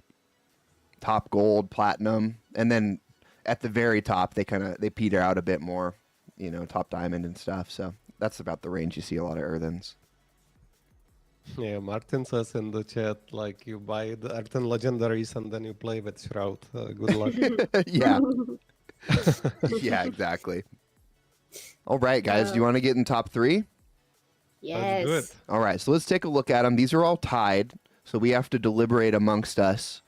top gold, platinum, and then at the very top they peter out a bit more, top diamond and stuff. So that's about the range you see a lot of Earthens. Yeah, Martin says in the chat, like, you buy the Earthen legendaries and then you play with Shroud. Good luck. Yeah, yeah, exactly. All right, guys, do you uh, want to get in top three? Let's do it. yes. All right, so let's take a look at them. These are all tied, so we have to deliberate amongst us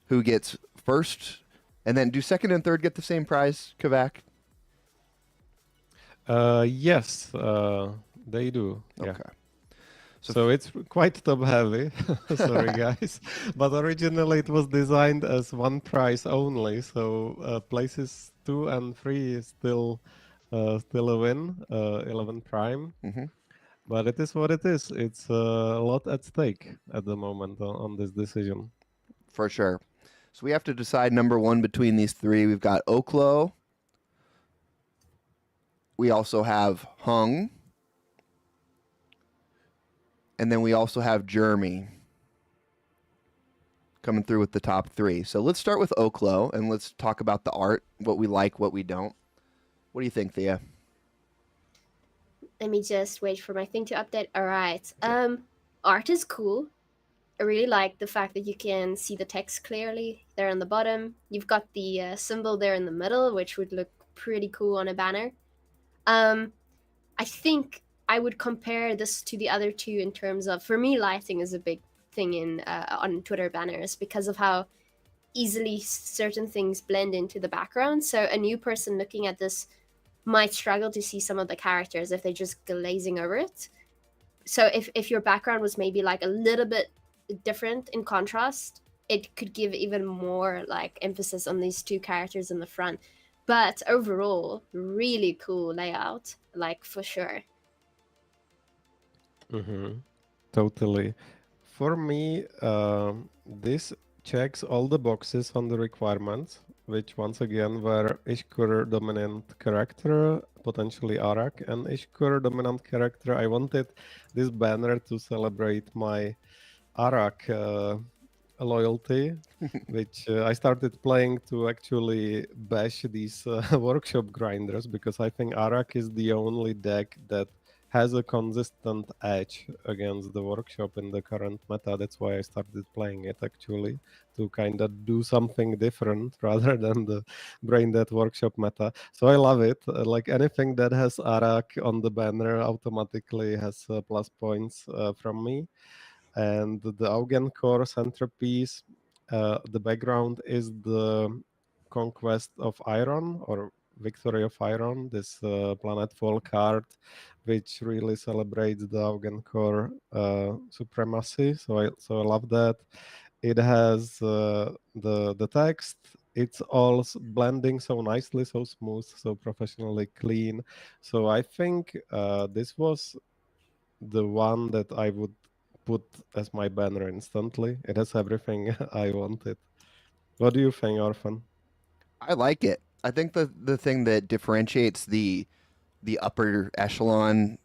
who gets first, and then do second and third get the same prize, Kvak? Yes, they do. Yeah. Okay. So it's quite top heavy. Sorry, guys. But originally it was designed as one prize only. So places 2 and 3 is still a win, 11 prime. Mm-hmm. But it is what it is. It's a lot at stake at the moment on this decision. For sure. So we have to decide number one between these three. We've got Oklo. We also have Hung. And then we also have Jeremy coming through with the top three. So let's start with Oklo and let's talk about the art, what we like, what we don't. What do you think, Thea? Let me just wait for my thing to update. All right. Art is cool. I really like the fact that you can see the text clearly there on the bottom. You've got the symbol there in the middle, which would look pretty cool on a banner. I think I would compare this to the other two in terms of, for me, lighting is a big thing in on Twitter banners because of how easily certain things blend into the background. So a new person looking at this might struggle to see some of the characters if they're just glazing over it. So if your background was maybe like a little bit different in contrast, it could give even more like emphasis on these two characters in the front. But overall, really cool layout, like for sure. Mm-hmm. Totally. For me, this checks all the boxes on the requirements, which once again were Ishkur dominant character, potentially Arak, and Ishkur dominant character. I wanted this banner to celebrate my Arak loyalty, which I started playing to actually bash these workshop grinders, because I think Arak is the only deck that has a consistent edge against the workshop in the current meta. That's why I started playing it, actually, to kind of do something different rather than the brain dead workshop meta. So I love it. Like anything that has Arak on the banner automatically has plus points from me. And the Augen core centerpiece, the background is the conquest of iron, or Victory of Iron, this planetfall card, which really celebrates the Augencore supremacy. So I love that. It has the text. It's all blending so nicely, so smooth, so professionally clean. So I think this was the one that I would put as my banner instantly. It has everything I wanted. What do you think, Orphan? I like it. I think the thing that differentiates the upper echelon,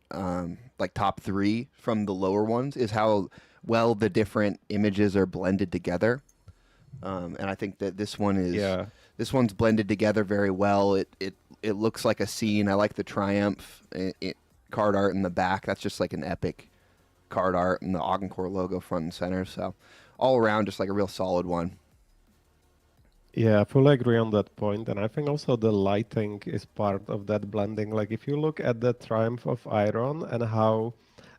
like top three from the lower ones, is how well the different images are blended together. And I think that Yeah. this one's blended together very well. It looks like a scene. I like the Triumph card art in the back. That's just like an epic card art, and the Augencore logo front and center. So all around, just like a real solid one. Yeah, I fully agree on that point. And I think also the lighting is part of that blending. Like if you look at the Triumph of Iron and how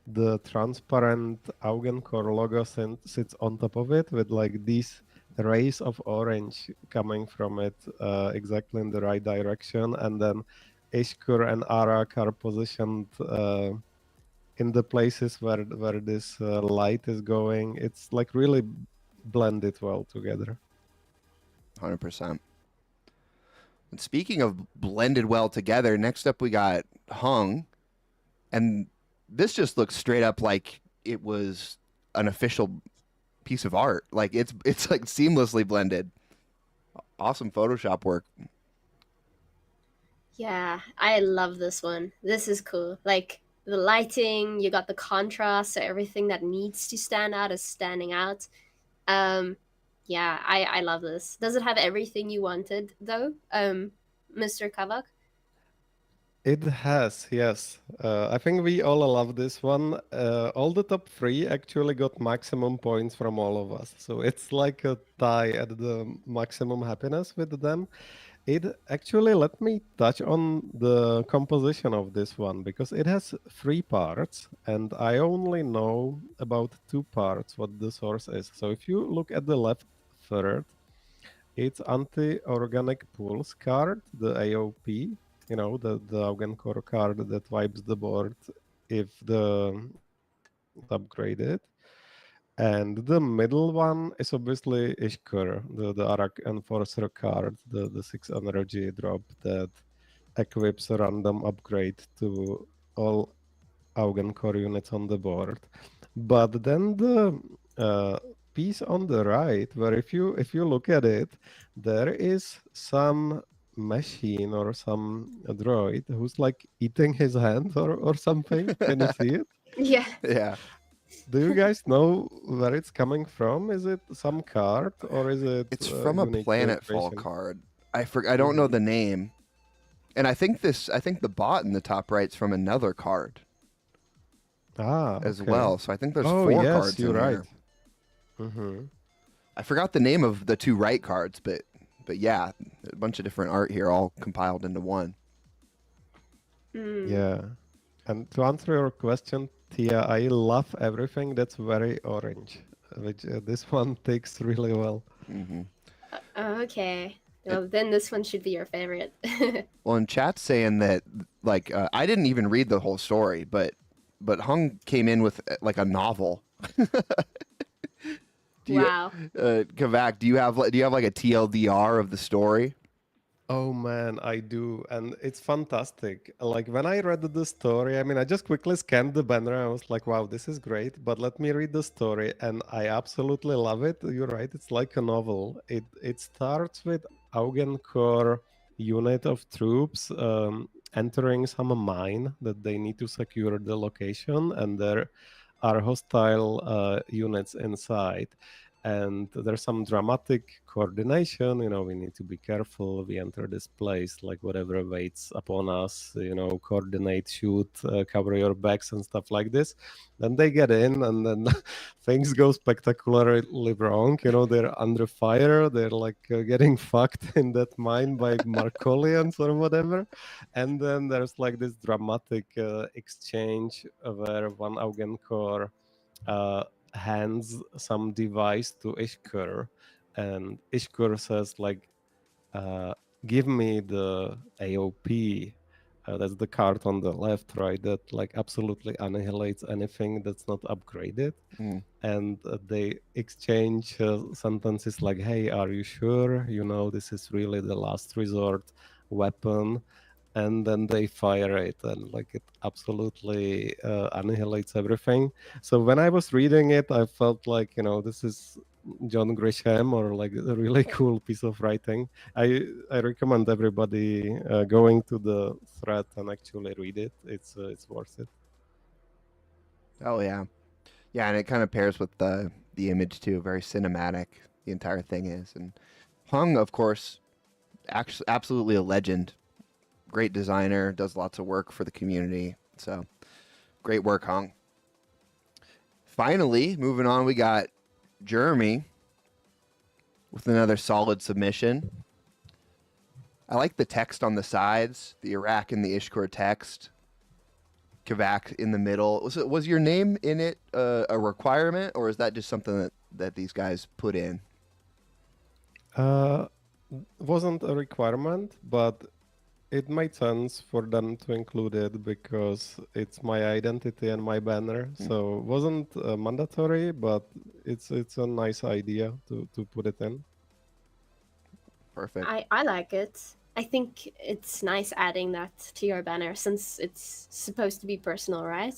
the transparent Augencore logo sits on top of it with like these rays of orange coming from it exactly in the right direction. And then Ishkur and Arak are positioned in the places where this light is going. It's like really blended well together. 100%. And speaking of blended well together, next up we got Hung, and this just looks straight up like it was an official piece of art. Like it's like seamlessly blended. Awesome Photoshop work. Yeah, I love this one. This is cool. Like the lighting, you got the contrast, so everything that needs to stand out is standing out. Yeah, I love this. Does it have everything you wanted though, Mr. Kvak? It has, yes. I think we all love this one. All the top three actually got maximum points from all of us. So it's like a tie at the maximum happiness with them. It actually let me touch on the composition of this one because it has three parts and I only know about two parts what the source is. So if you look at the left third, it's anti-organic pools card, the AOP, you know, the Augencore card that wipes the board if the upgraded. And the middle one is obviously Ishkur, the Arak Enforcer card, the 6 energy drop that equips a random upgrade to all Augencore units on the board. But then the piece on the right, where if you look at it, there is some machine or some droid who's like eating his hand or something. Can you see it? Yeah. Yeah. Do you guys know where it's coming from? Is it some card or is it It's from a unique to Planetfall creation? card. I don't know the name. And I think the bot in the top right's from another card as Okay. well. So I think there's Oh, four yes, cards you're in right. here. Mm-hmm. I forgot the name of the two right cards, but yeah, a bunch of different art here all compiled into one. Yeah. And to answer your question, Tia, I love everything that's very orange, which this one takes really well. Hmm. Okay. Well, then this one should be your favorite. Well, in chat's saying that like I didn't even read the whole story, but Hung came in with like a novel. Wow. Kvak, do you have like a TLDR of the story? Oh man, I do. And it's fantastic. Like when I read the story, I mean, I just quickly scanned the banner. I was like, wow, this is great. But let me read the story. And I absolutely love it. You're right. It's like a novel. It starts with Augencore unit of troops entering some mine that they need to secure the location. And there are hostile units inside. And there's some dramatic coordination. You know, we need to be careful. We enter this place, like whatever waits upon us, you know, coordinate, shoot, cover your backs and stuff like this. Then they get in and then things go spectacularly wrong. You know, they're under fire. They're like getting fucked in that mine by Markolians or whatever. And then there's like this dramatic exchange where one Augencore hands some device to Ishkur, and Ishkur says like, give me the AOP. That's the card on the left, right? That like absolutely annihilates anything that's not upgraded. Mm. And they exchange sentences like, "Hey, are you sure? You know, this is really the last resort weapon." And then they fire it, and like it absolutely annihilates everything. So when I was reading it, I felt like, you know, this is John Grisham, or like a really cool piece of writing. I recommend everybody going to the thread and actually read it. It's worth it. Oh yeah, yeah, and it kind of pairs with the image too. Very cinematic. The entire thing is, and Hung, of course, actually absolutely a legend. Great designer, does lots of work for the community. So great work, Hung. Finally, moving on, we got Jeremy with another solid submission. I like the text on the sides, the Iraq and the Ishkur text. Kvak in the middle. Was your name in it a requirement, or is that just something that these guys put in? Uh, wasn't a requirement, but it made sense for them to include it because it's my identity and my banner. So wasn't mandatory, but it's a nice idea to put it in. Perfect. I like it. I think it's nice adding that to your banner since it's supposed to be personal, right?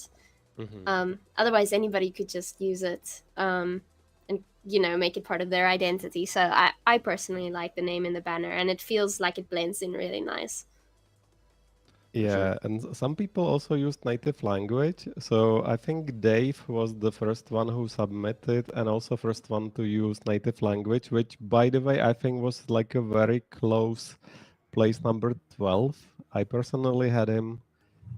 Otherwise, anybody could just use it and make it part of their identity. So I personally like the name in the banner, and it feels like it blends in really nice. Yeah, and some people also used native language. So I think Dave was the first one who submitted and also first one to use native language, which by the way, I think was like a very close place number 12. I personally had him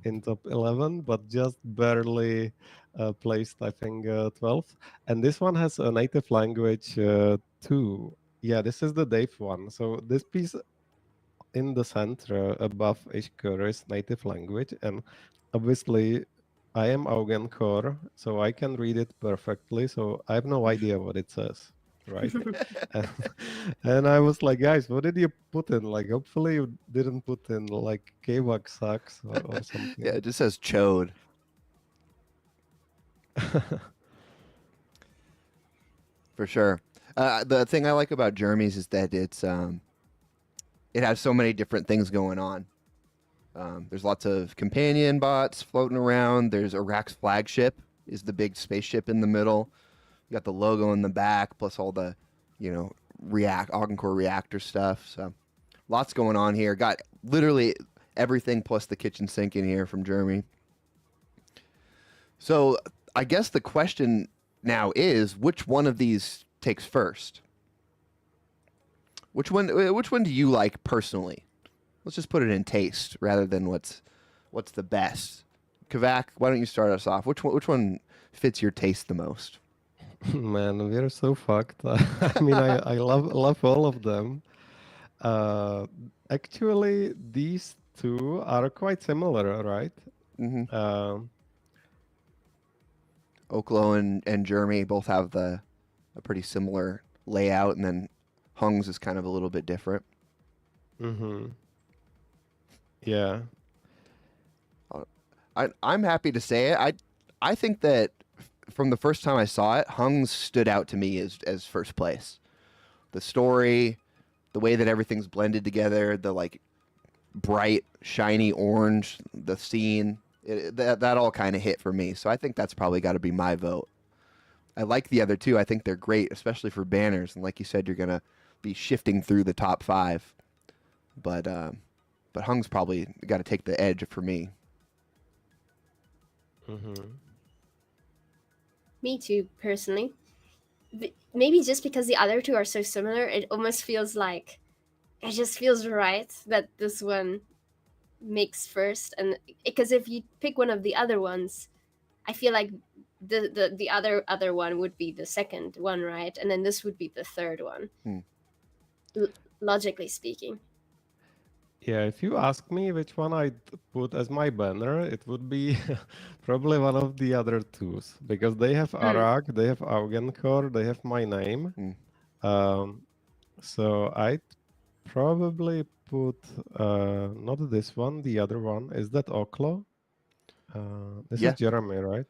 in top 11, but just barely placed, I think, 12th. And this one has a native language too. Yeah, this is the Dave one. So this piece in the center above Ishkur is native language. And obviously, I am Augenkor, so I can read it perfectly. So I have no idea what it says. Right. and I was like, guys, what did you put in? Like, hopefully you didn't put in like Kvak sucks or something. Yeah, it just says chode. For sure. The thing I like about Jeremy's is that it has so many different things going on. There's lots of companion bots floating around. There's Iraq's flagship is the big spaceship in the middle. You got the logo in the back, plus all the, Augencore reactor stuff. So lots going on here. Got literally everything plus the kitchen sink in here from Jeremy. So I guess the question now is, which one of these takes first? Which one do you like personally? Let's just put it in taste rather than what's the best. Kvak, why don't you start us off? Which one fits your taste the most? Man, we're so fucked. I mean, I love all of them. Actually, these two are quite similar, right? Mm-hmm. Oklo and Jeremy both have a pretty similar layout, and then Hung's is kind of a little bit different. Mm-hmm. Yeah. I'm happy to say it. I think that from the first time I saw it, Hung's stood out to me as first place. The story, the way that everything's blended together, the like bright, shiny orange, the scene, that all kind of hit for me. So I think that's probably got to be my vote. I like the other two. I think they're great, especially for banners. And like you said, you're gonna be shifting through the top 5. But Hung's probably got to take the edge for me. Mm-hmm. Me too, personally. Maybe just because the other two are so similar, it almost feels like it just feels right that this one makes first. And because if you pick one of the other ones, I feel like the other one would be the second one, right? And then this would be the third one. Logically speaking. Yeah, if you ask me which one I'd put as my banner, it would be probably one of the other twos because they have Arak, they have Augenkor, they have my name. So I'd probably put not this one, the other one. Is that Oklo? This Yeah. is Jeremy, right?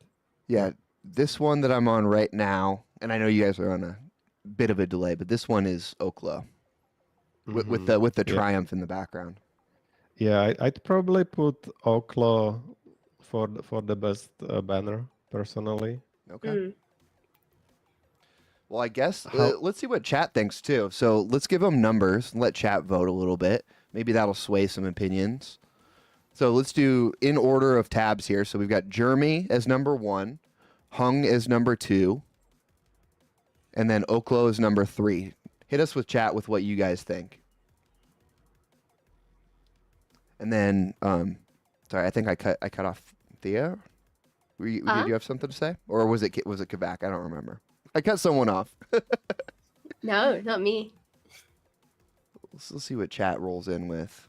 Yeah, this one that I'm on right now, and I know you guys are on a bit of a delay, but this one is Oklo with the Yeah, triumph in the background. yeah. I'd probably put Oklo for the best banner personally. Okay. Mm. Well, I guess How? let's see what chat thinks too. So let's give them numbers and let chat vote a little bit. Maybe that'll sway some opinions. So let's do in order of tabs here. So we've got Jeremy as number 1, Hung as number 2, and then Oklo is number 3. Hit us with chat with what you guys think. And then, sorry, I think I cut off Thea. Did you have something to say, or was it Kvak? I don't remember. I cut someone off. No, not me. Let's see what chat rolls in with.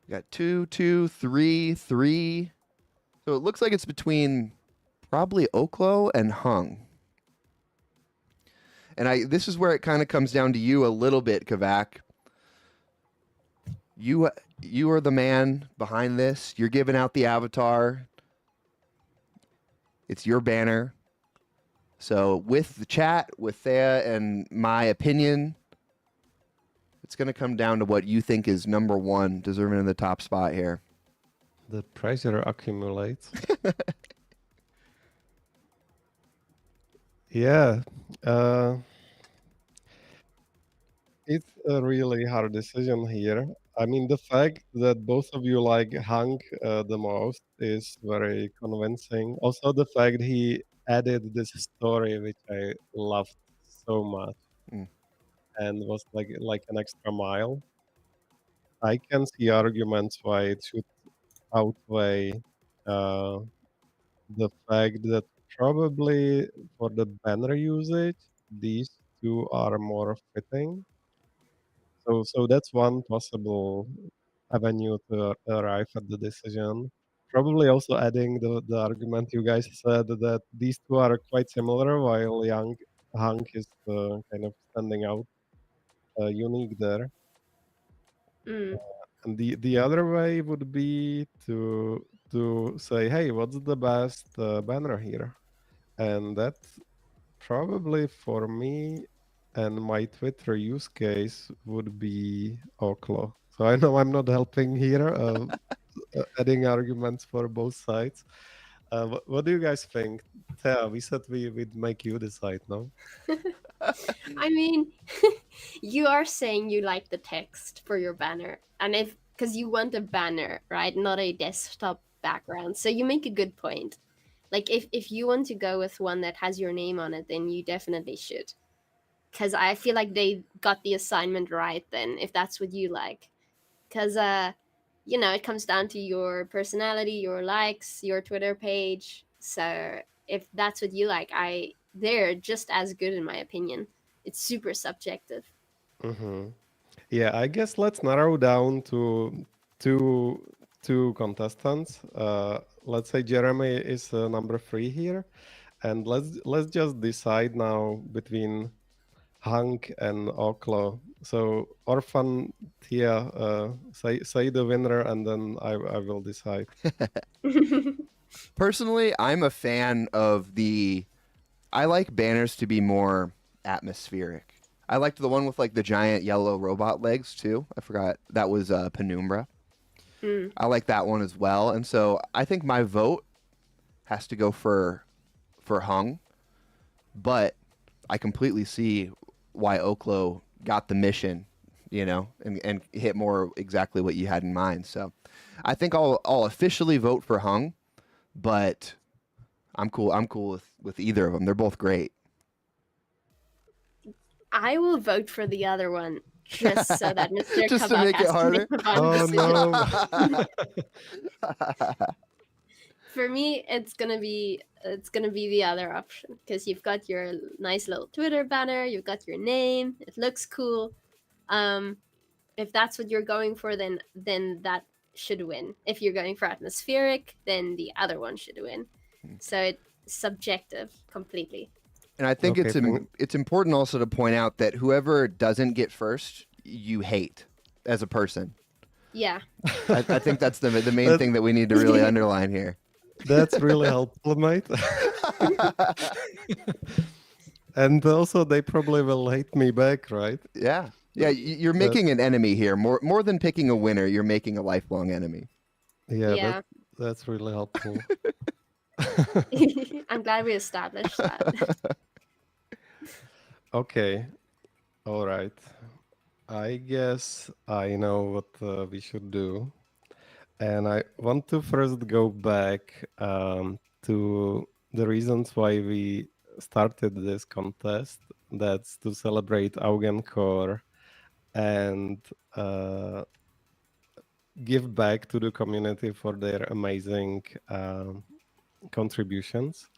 We got 2, 2, 3, 3. So it looks like it's between probably Oklo and Hung. And this is where it kind of comes down to you a little bit, Kvak. You are the man behind this. You're giving out the avatar. It's your banner. So with the chat, with Thea, and my opinion, it's going to come down to what you think is number 1, deserving of the top spot here. The pressure accumulates. Yeah. It's a really hard decision here. I mean, the fact that both of you like Hank the most is very convincing. Also, the fact he added this story, which I loved so much, Mm. and was like an extra mile. I can see arguments why it should outweigh uh, the fact that probably for the banner usage, these two are more fitting. So that's one possible avenue to arrive at the decision. Probably also adding the argument you guys said that these two are quite similar, while Hank is kind of standing out, unique there. Mm. And the other way would be to say, hey, what's the best banner here? And that probably for me and my Twitter use case would be Oklo. So I know I'm not helping here, adding arguments for both sides. What do you guys think? Thea, we said we'd make you decide, no? I mean, you are saying you like the text for your banner, and because you want a banner, right, not a desktop background. So you make a good point. Like if you want to go with one that has your name on it, then you definitely should. Because I feel like they got the assignment right then, if that's what you like. Because it comes down to your personality, your likes, your Twitter page. So if that's what you like, they're just as good in my opinion. It's super subjective. Mm-hmm. Yeah, I guess let's narrow down to two contestants. Let's say Jeremy is number 3 here, and let's just decide now between Hank and Oklo. So Orphan, Tia, say the winner, and then I will decide. Personally, I'm a fan of I like banners to be more atmospheric. I liked the one with like the giant yellow robot legs too. I forgot that was Penumbra. Mm. I like that one as well, and so I think my vote has to go for Hung, but I completely see why Oklo got the mission, and hit more exactly what you had in mind. So I think I'll officially vote for Hung, but I'm cool with either of them. They're both great. I will vote for the other one just so that Mr. Just to Kvak make it has to harder? make a final Oh decision. no! For me, it's gonna be the other option because you've got your nice little Twitter banner, you've got your name, it looks cool. If that's what you're going for, then that should win. If you're going for atmospheric, then the other one should win. So it's subjective completely. And I think Okay, it's important also to point out that whoever doesn't get first, you hate as a person. Yeah. I think that's the main thing that we need to really underline here. That's really helpful, mate. And also, they probably will hate me back, right? Yeah. Yeah, you're making an enemy here. More than picking a winner, you're making a lifelong enemy. Yeah, Yeah. that's really helpful. I'm glad we established that. Okay, all right. I guess I know what we should do. And I want to first go back to the reasons why we started this contest. That's to celebrate Augencore and give back to the community for their amazing contributions.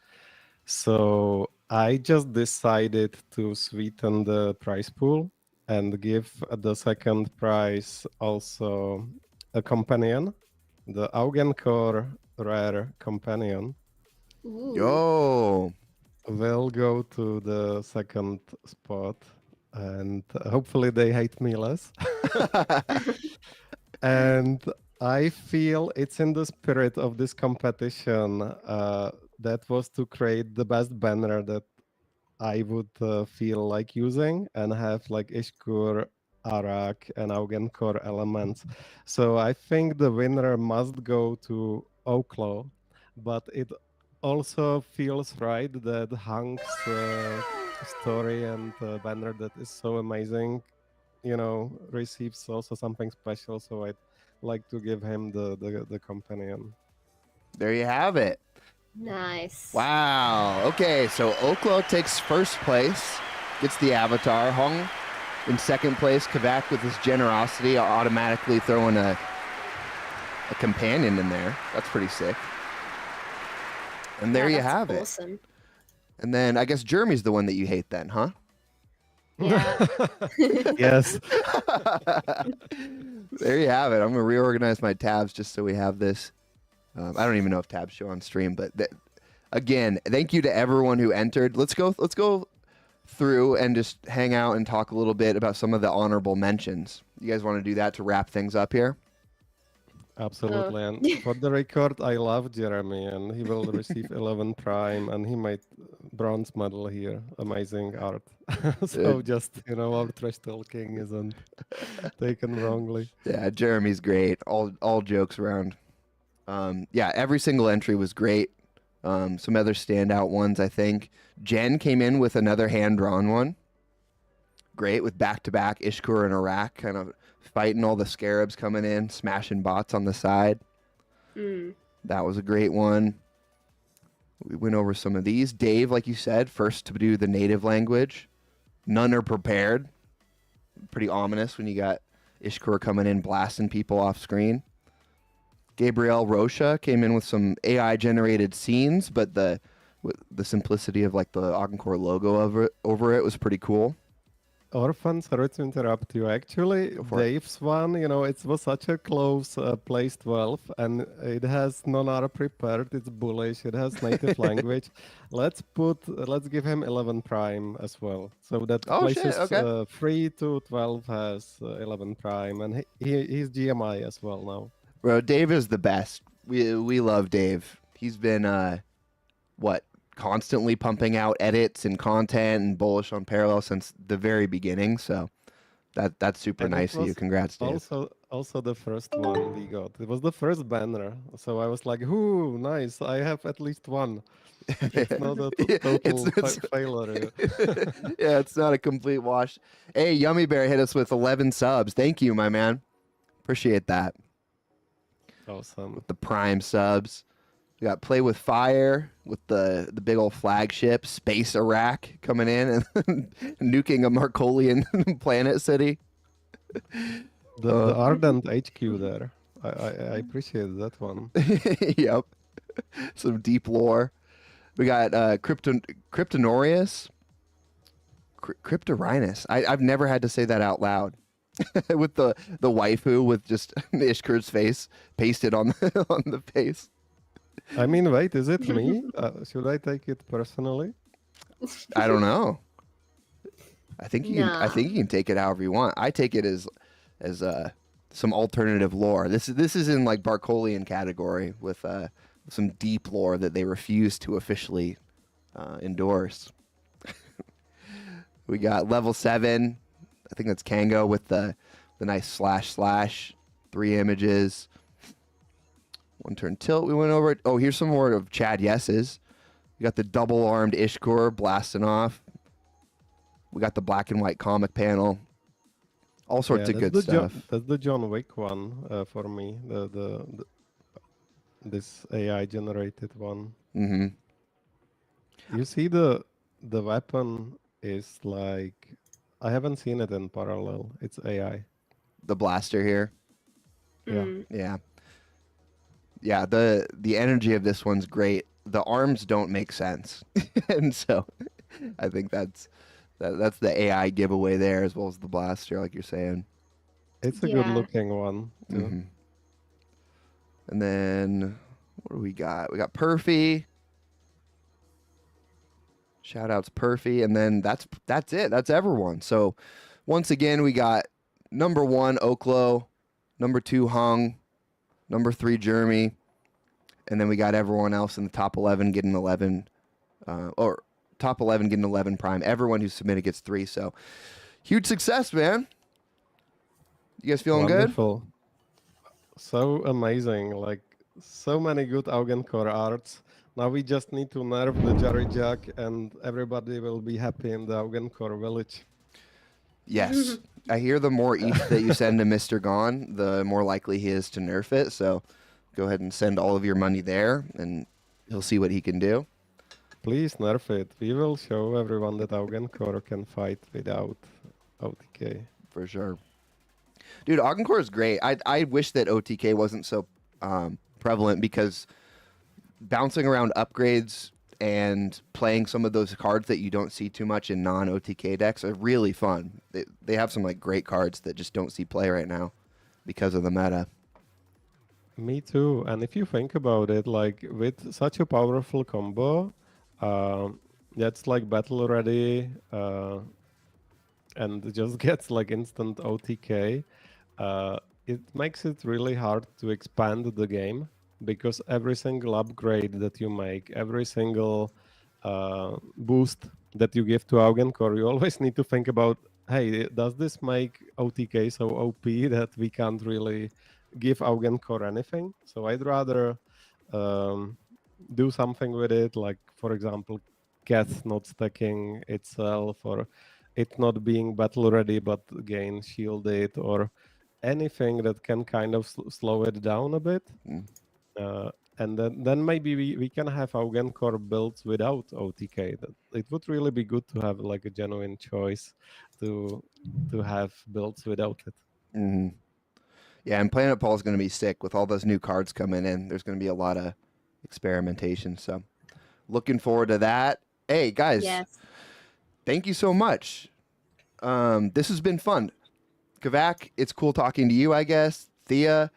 So I just decided to sweeten the prize pool and give the second prize also a companion, the Augencore Rare Companion. Ooh. Yo. Will go to the second spot, and hopefully they hate me less. And I feel it's in the spirit of this competition that was to create the best banner that I would feel like using and have like Ishkur, Arak, and Augencore elements. So I think the winner must go to Oaklaw, but it also feels right that Hank's story and banner that is so amazing, receives also something special. So I'd like to give him the companion. There you have it. Nice. Wow. Okay, so Oaklaw takes first place, gets the avatar. Hong in second place. Kvak with his generosity automatically throwing a companion in there. That's pretty sick. And there Yeah, you that's have it. awesome. And then I guess Jeremy's the one that you hate then, huh? Yeah. Yes. There you have it. I'm gonna reorganize my tabs just so we have this. I don't even know if tabs show on stream, but again, thank you to everyone who entered. Let's go through and just hang out and talk a little bit about some of the honorable mentions. You guys want to do that to wrap things up here? Absolutely. And for the record, I love Jeremy, and he will receive 11 prime, and he made bronze medal here. Amazing art. So just, our trash talking isn't taken wrongly. Yeah, Jeremy's great. All jokes around. Yeah, every single entry was great. Some other standout ones, I think. Jen came in with another hand-drawn one. Great, with back-to-back Ishkur and Arak, kind of fighting all the scarabs coming in, smashing bots on the side. That was a great one. We went over some of these. Dave, like you said, first to do the native language. None are prepared. Pretty ominous when you got Ishkur coming in, blasting people off screen. Gabrielle Rocha came in with some AI-generated scenes, but the simplicity of like the Augencore logo over it was pretty cool. Orphan, sorry to interrupt you. Actually, Dave's one, it was such a close place 12, and it has non-ara prepared. It's bullish. It has native language. Let's give him 11 prime as well. So that places 3 to 12 has 11 prime, and he's GMI as well now. Bro, Dave is the best. We love Dave. He's been constantly pumping out edits and content and bullish on Parallel since the very beginning. So that's super nice of you. Congrats, Dave. Also the first one we got. It was the first banner. So I was like, ooh, nice. I have at least one. It's not a total failure. Yeah, it's not a complete wash. Hey, Yummy Bear hit us with 11 subs. Thank you, my man. Appreciate that. Awesome. With the Prime subs. We got Play with Fire with the big old flagship, Space Iraq coming in and nuking a Markolian planet city. The Ardent HQ there. I appreciate that one. Yep. Some deep lore. We got Cryptonorius. Cryptorinus. I've never had to say that out loud. With the waifu with just Ishkur's face pasted on the face. I mean, wait, is it me? Should I take it personally? I don't know. I think you can. I No. think you can take it however you want. I take it as some alternative lore. This is in like Barkolian category with some deep lore that they refuse to officially endorse. We got level 7. I think that's Kango with the nice slash 3 images. 1 turn tilt. We went over it. Oh, here's some more of Chad Yes's. We got the double armed Ishkur blasting off. We got the black and white comic panel. All sorts of good stuff. That's the John Wick one for me. This AI generated one. Mm-hmm. You see the weapon is like, I haven't seen it in parallel. It's AI. The blaster here. Yeah. Yeah. Yeah, the energy of this one's great. The arms don't make sense. And so I think that's the AI giveaway there, as well as the blaster, like you're saying. It's a good looking one too. Mm-hmm. And then what do we got? We got Perfy. Shout outs Perfy. And then that's it. That's everyone. So once again, we got number 1 Oklo, number 2 Hung, number 3 Jeremy, and then we got everyone else in the top 11 getting 11, or top 11 getting 11 prime. Everyone who submitted gets 3. So huge success, man. You guys feeling Wonderful. So amazing. Like so many good Augencore arts. Now we just need to nerf the Jerry Jack and everybody will be happy in the Augencore village. Yes. I hear the more ETH that you send to Mr. Gone, the more likely he is to nerf it. So go ahead and send all of your money there, and he'll see what he can do. Please nerf it. We will show everyone that Augencore can fight without OTK. For sure. Dude, Augencore is great. I wish that OTK wasn't so prevalent, because bouncing around upgrades and playing some of those cards that you don't see too much in non-OTK decks are really fun. They have some like great cards that just don't see play right now because of the meta. Me too. And if you think about it, like with such a powerful combo, that's like battle ready, and just gets like instant OTK. It makes it really hard to expand the game, because every single upgrade that you make, every single boost that you give to Augencore, you always need to think about, hey, does this make OTK so OP that we can't really give Augencore anything? So I'd rather do something with it, like, for example, Cat not stacking itself, or it not being battle ready but gain shielded, or anything that can kind of slow it down a bit. And then maybe we can have Augencore builds without OTK. It would really be good to have like a genuine choice to have builds without it. Mm-hmm. Yeah, and Planet Paul is going to be sick with all those new cards coming in. There's going to be a lot of experimentation. So looking forward to that. Hey, guys. Yes. Thank you so much. This has been fun. Kvak, it's cool talking to you, I guess. Thea,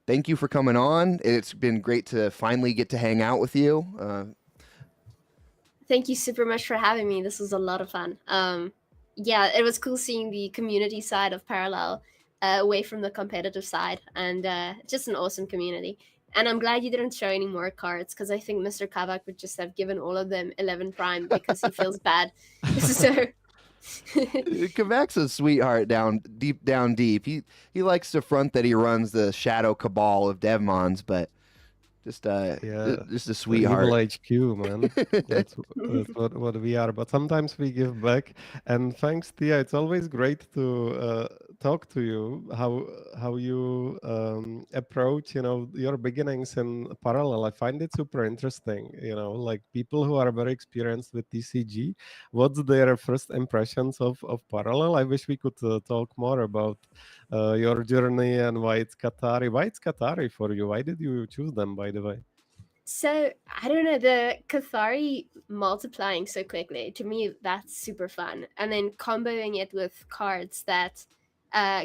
thank you for coming on. It's been great to finally get to hang out with you. Thank you super much for having me. This was a lot of fun. Yeah, it was cool seeing the community side of Parallel away from the competitive side, and just an awesome community. And I'm glad you didn't show any more cards, because I think Mr. Kvak would just have given all of them 11 prime because he feels bad. So Kvak's a sweetheart down deep. He likes to front that he runs the Shadow Cabal of Devmons, but just a sweetheart. Evil HQ, man. That's what we are. But sometimes we give back. And thanks, Tia. It's always great to talk to you. How you approach, your beginnings in Parallel. I find it super interesting. Like people who are very experienced with TCG. What's their first impressions of Parallel? I wish we could talk more about your journey and why it's Qatari. Why it's Qatari for you? Why did you choose them, by the way? So, I don't know, the Cathari multiplying so quickly, to me, that's super fun. And then comboing it with cards that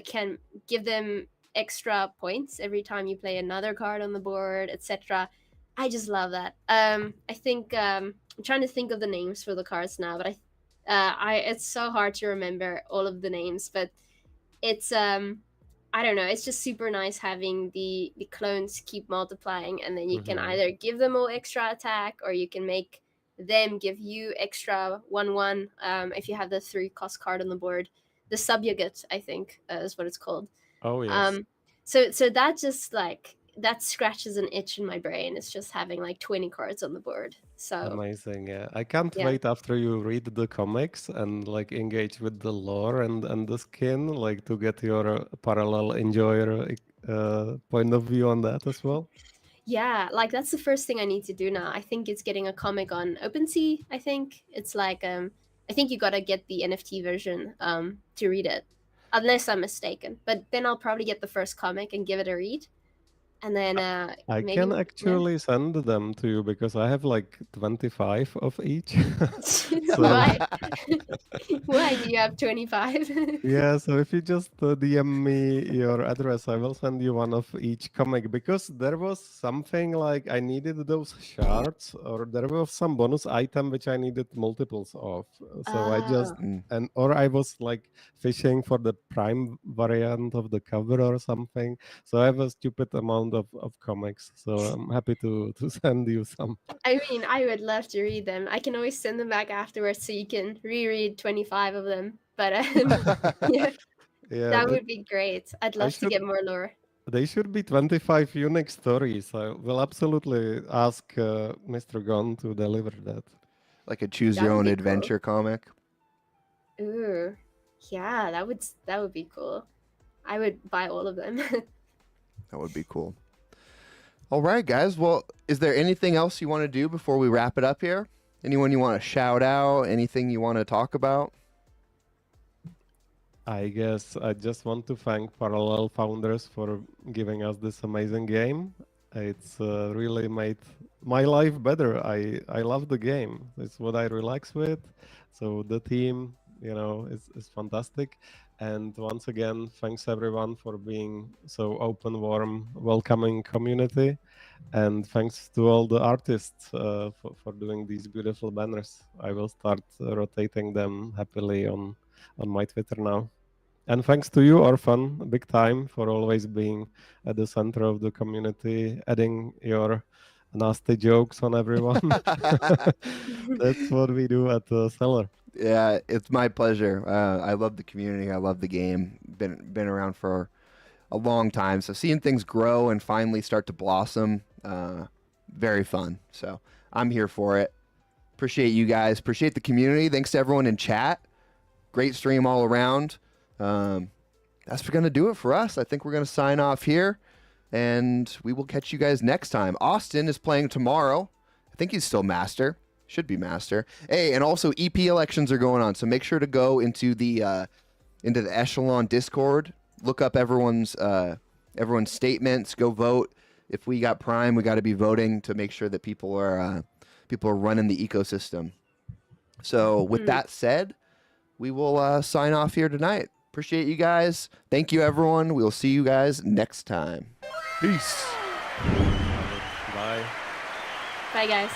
can give them extra points every time you play another card on the board, etc. I just love that. I think, I'm trying to think of the names for the cards now, but It's so hard to remember all of the names, but it's I don't know. It's just super nice having the clones keep multiplying, and then you can Mhm. either give them all extra attack, or you can make them give you extra 1/1 if you have the 3 cost card on the board. The subjugate, I think, is what it's called. Oh yes. Um, so that just like that scratches an itch in my brain. It's just having like 20 cards on the board. So Amazing, yeah. I can't yeah. wait after you read the comics and like engage with the lore and the skin, like to get your parallel enjoyer point of view on that as well. Yeah, like that's the first thing I need to do now. I think it's getting a comic on OpenSea. I think it's like I think you gotta get the NFT version to read it, unless I'm mistaken. But then I'll probably get the first comic and give it a read, and then I maybe can yeah. actually send them to you because I have like 25 of each. So Why? Why do you have 25? yeah, so if you just DM me your address, I will send you one of each comic because there was something like I needed those shards, or there was some bonus item which I needed multiples of. So I just Oh, Mm. or I was like fishing for the prime variant of the cover or something. So I have a stupid amount of comics. So I'm happy to send you some. I mean, I would love to read them. I can always send them back afterwards so you can reread 25 of them. But yeah, Yeah, that that would be great. I'd I love to should get more lore. They should be 25 unique stories. I will absolutely ask Mr. Gon to deliver that. Like a choose That your would own be cool. adventure comic. Ooh, yeah, that would be cool. I would buy all of them. That would be cool. All right, guys. Well, is there anything else you want to do before we wrap it up here? Anyone you want to shout out? Anything you want to talk about? I guess I just want to thank Parallel founders for giving us this amazing game. It's really made my life better. I love the game. It's what I relax with. So the team, is fantastic. And once again, thanks everyone for being so open, warm, welcoming community. And thanks to all the artists for doing these beautiful banners. I will start rotating them happily on my Twitter now. And thanks to you, Orphan, big time, for always being at the center of the community, adding your nasty jokes on everyone. That's what we do at Cellar. Yeah, it's my pleasure. I love the community. I love the game. Been around for a long time, so seeing things grow and finally start to blossom, very fun. So I'm here for it. Appreciate you guys. Appreciate the community. Thanks to everyone in chat. Great stream all around. That's going to do it for us. I think we're going to sign off here, and we will catch you guys next time. Austin is playing tomorrow. I think he's still master. Should be master. Hey, and also EP elections are going on, so make sure to go into the Echelon Discord. Look up everyone's statements. Go vote. If we got Prime, we got to be voting to make sure that people are running the ecosystem. So with that said, we will sign off here tonight. Appreciate you guys. Thank you, everyone. We'll see you guys next time. Peace. Bye. Bye, guys.